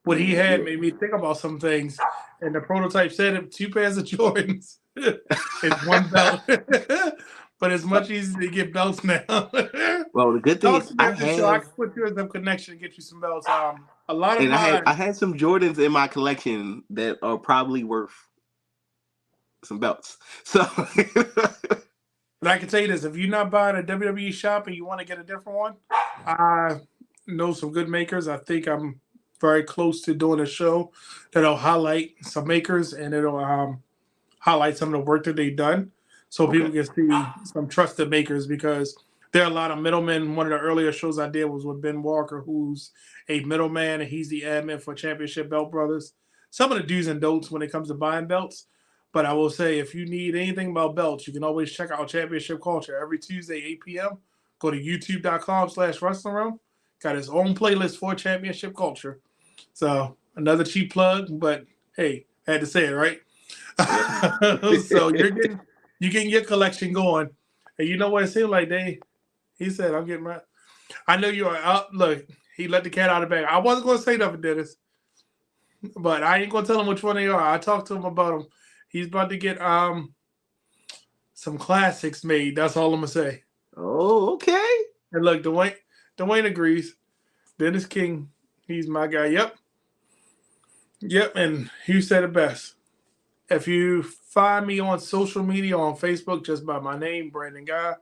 What he had made me think about some things, and the prototype said it, 2 pairs of Jordans. It's one belt. But it's much easier to get belts now. Well, the good thing is I can put you in some connection and get you some belts. A lot of I had some Jordans in my collection that are probably worth some belts. So but I can tell you this: if you're not buying a WWE Shop and you want to get a different one, I know some good makers. I think I'm very close to doing a show that'll highlight some makers and it'll highlight some of the work that they've done, so people can see some trusted makers, because there are a lot of middlemen. One of the earlier shows I did was with Ben Walker, who's a middleman, and he's the admin for Championship Belt Brothers. Some of the do's and don'ts when it comes to buying belts. But I will say, if you need anything about belts, you can always check out Championship Culture every Tuesday, 8 p.m. Go to youtube.com/wrestling room. Got his own playlist for Championship Culture. So another cheap plug, but hey, I had to say it, right? So you're getting your collection going. And you know what it seemed like he said, I'm getting my, I know you are up. Look, he let the cat out of the bag. I wasn't going to say nothing, Dennis, but I ain't going to tell him which one they are. I talked to him about them. He's about to get some classics made. That's all I'm going to say. Oh, okay. And look, Dwayne agrees. Dennis King, he's my guy. Yep, and Hugh said it best. If you find me on social media, on Facebook, just by my name, Brandon Guy.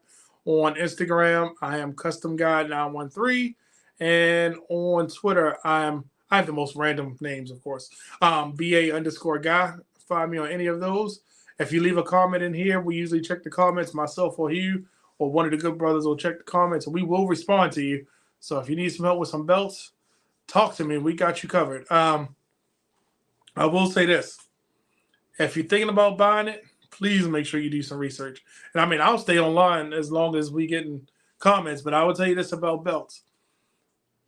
On Instagram, I am Custom Guy 913, and on Twitter, I have the most random names, of course. BA_Guy. Find me on any of those. If you leave a comment in here, we usually check the comments. Myself or Hugh or one of the good brothers will check the comments, and we will respond to you. So if you need some help with some belts, talk to me. We got you covered. I will say this. If you're thinking about buying it, please make sure you do some research. And I mean, I'll stay online as long as we get in comments, but I will tell you this about belts.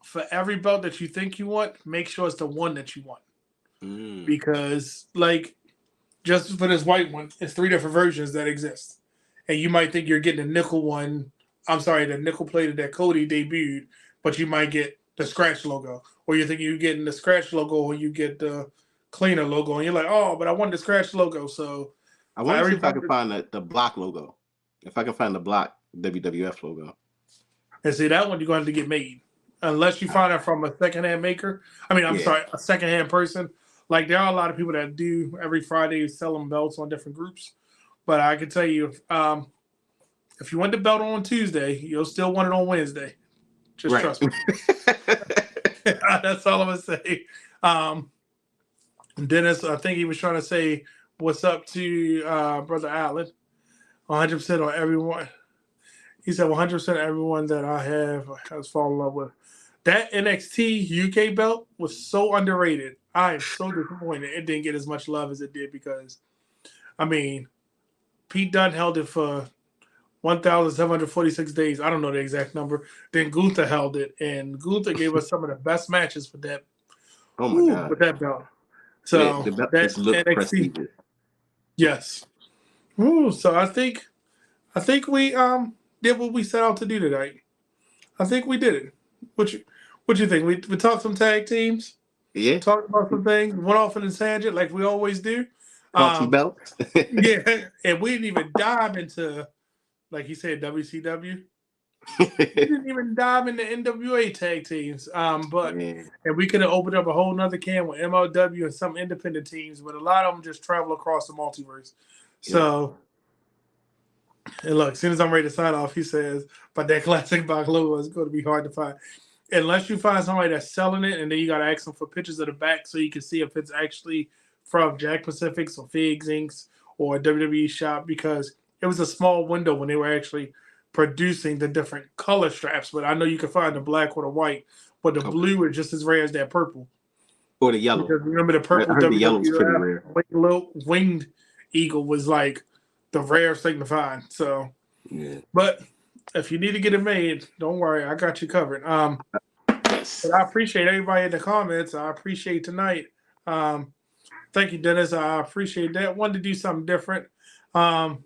For every belt that you think you want, make sure it's the one that you want. Because, like, just for this white one, it's 3 different versions that exist. And you might think you're getting the nickel one. I'm sorry, the nickel plated that Cody debuted, but you might get the scratch logo. Or you think you're getting the scratch logo, or you get the cleaner logo. And you're like, oh, but I want the scratch logo. So I want to see if I can find the block logo. If I can find the block WWF logo. And see, that one you're going to have to get made. Unless you find it from a secondhand maker. I mean, sorry, a secondhand person. Like, there are a lot of people that do every Friday sell them belts on different groups. But I can tell you, if you want the belt on Tuesday, you'll still want it on Wednesday. Just trust me. That's all I'm going to say. Dennis, I think he was trying to say, what's up to Brother Allen? 100% on everyone. He said 100% everyone that I have has fallen in love with. That NXT UK belt was so underrated. I am so disappointed it didn't get as much love as it did, because, I mean, Pete Dunne held it for 1,746 days. I don't know the exact number. Then Gunther held it, and Gunther gave us some of the best matches with that. Oh my God! With that belt. So the belt that's NXT. Yes. Ooh, so I think we did what we set out to do tonight. I think we did it. What you think? We talked some tag teams. Yeah. Talked about some things. Went off in a tangent like we always do. Talk some belts. Yeah, and we didn't even dive into, like he said, WCW. We didn't even dive into NWA tag teams. And we could have opened up a whole nother can with MLW and some independent teams, but a lot of them just travel across the multiverse. Yeah. So, and look, as soon as I'm ready to sign off, he says, but that classic box logo is going to be hard to find. Unless you find somebody that's selling it, and then you got to ask them for pictures of the back so you can see if it's actually from Jack Pacifics or Figs Inc. or a WWE shop, because it was a small window when they were actually producing the different color straps. But I know you can find the black or the white, but the blue is just as rare as that purple. Or the yellow. Because remember the purple the yellow's pretty rare. Winged eagle was like the rarest thing to find. So, yeah. But if you need to get it made, don't worry, I got you covered. Yes. But I appreciate everybody in the comments. I appreciate tonight. Thank you, Dennis. I appreciate that. Wanted to do something different. I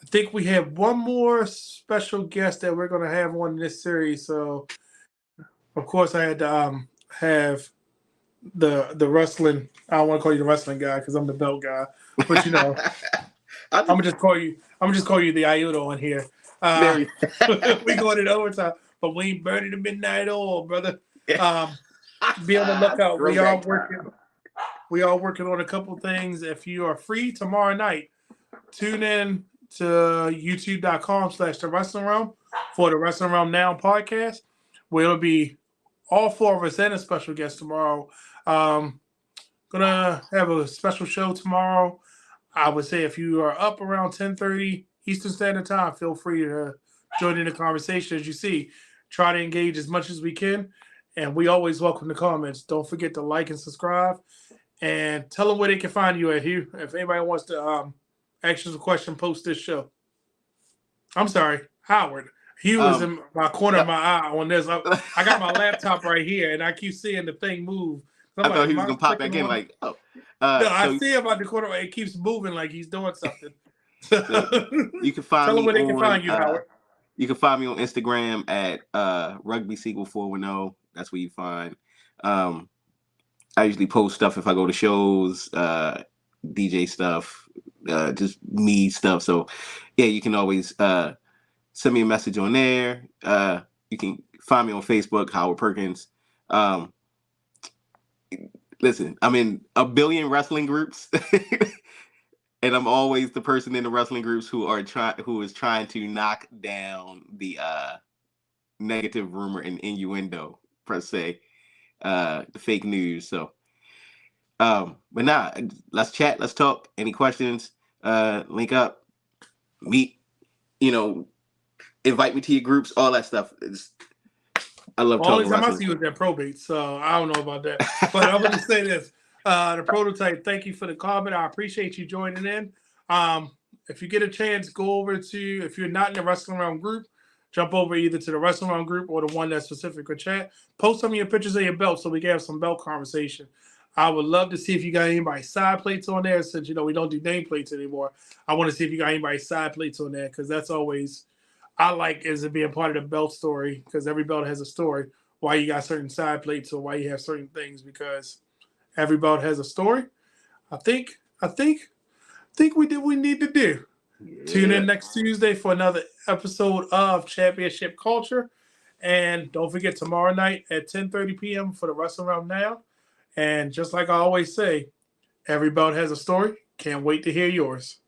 think we have one more special guest that we're going to have on this series. So, of course, I had to have the wrestling. I don't want to call you the wrestling guy because I'm the belt guy, but you know, I'm gonna just call you the Iudo on here. We going in overtime, but we ain't burning the midnight oil, brother. Be on the lookout. We are working. We are working on a couple things. If you are free tomorrow night, tune in to youtube.com/The Wrestling Realm for the Wrestling Realm Now podcast, where it'll be all four of us and a special guest tomorrow. Gonna have a special show tomorrow. I would say if you are up around 10:30 Eastern Standard Time, feel free to join in the conversation. As you see, try to engage as much as we can, and we always welcome the comments. Don't forget to like and subscribe, and tell them where they can find you at, Hugh. If anybody wants to ask you a question, post this show. I'm sorry, Howard. Hugh is in my corner of my eye on this. I got my laptop right here, and I keep seeing the thing move. I thought he was going to pop back in like, oh. No, I see him out the corner. It keeps moving like he's doing something. So you can find Tell me them where they can find you, Howard. You can find me on Instagram at RugbySequel410. That's where you find. I usually post stuff if I go to shows, DJ stuff, just me stuff. So, yeah, you can always send me a message on there. You can find me on Facebook, Howard Perkins. Listen, I'm in a billion wrestling groups, and I'm always the person in the wrestling groups who is trying to knock down the negative rumor and innuendo per se, the fake news. So, but nah, let's chat, let's talk. Any questions? Link up, meet. Invite me to your groups, all that stuff. I love talking wrestling. Only time I see you with that probate, so I don't know about that. But I'm going to say this. The prototype, thank you for the comment. I appreciate you joining in. If you get a chance, go over to, if you're not in the Wrestling Realm group, jump over either to the Wrestling Realm group or the one that's specific for chat. Post some of your pictures of your belt so we can have some belt conversation. I would love to see if you got anybody's side plates on there since, we don't do name plates anymore. I want to see if you got anybody's side plates on there because that's always... I like as it being part of the belt story because every belt has a story. Why you got certain side plates or why you have certain things because every belt has a story. I think we did what we need to do. Yeah. Tune in next Tuesday for another episode of Championship Culture, and don't forget tomorrow night at 10:30 p.m. for the Wrestling Realm Now. And just like I always say, every belt has a story. Can't wait to hear yours.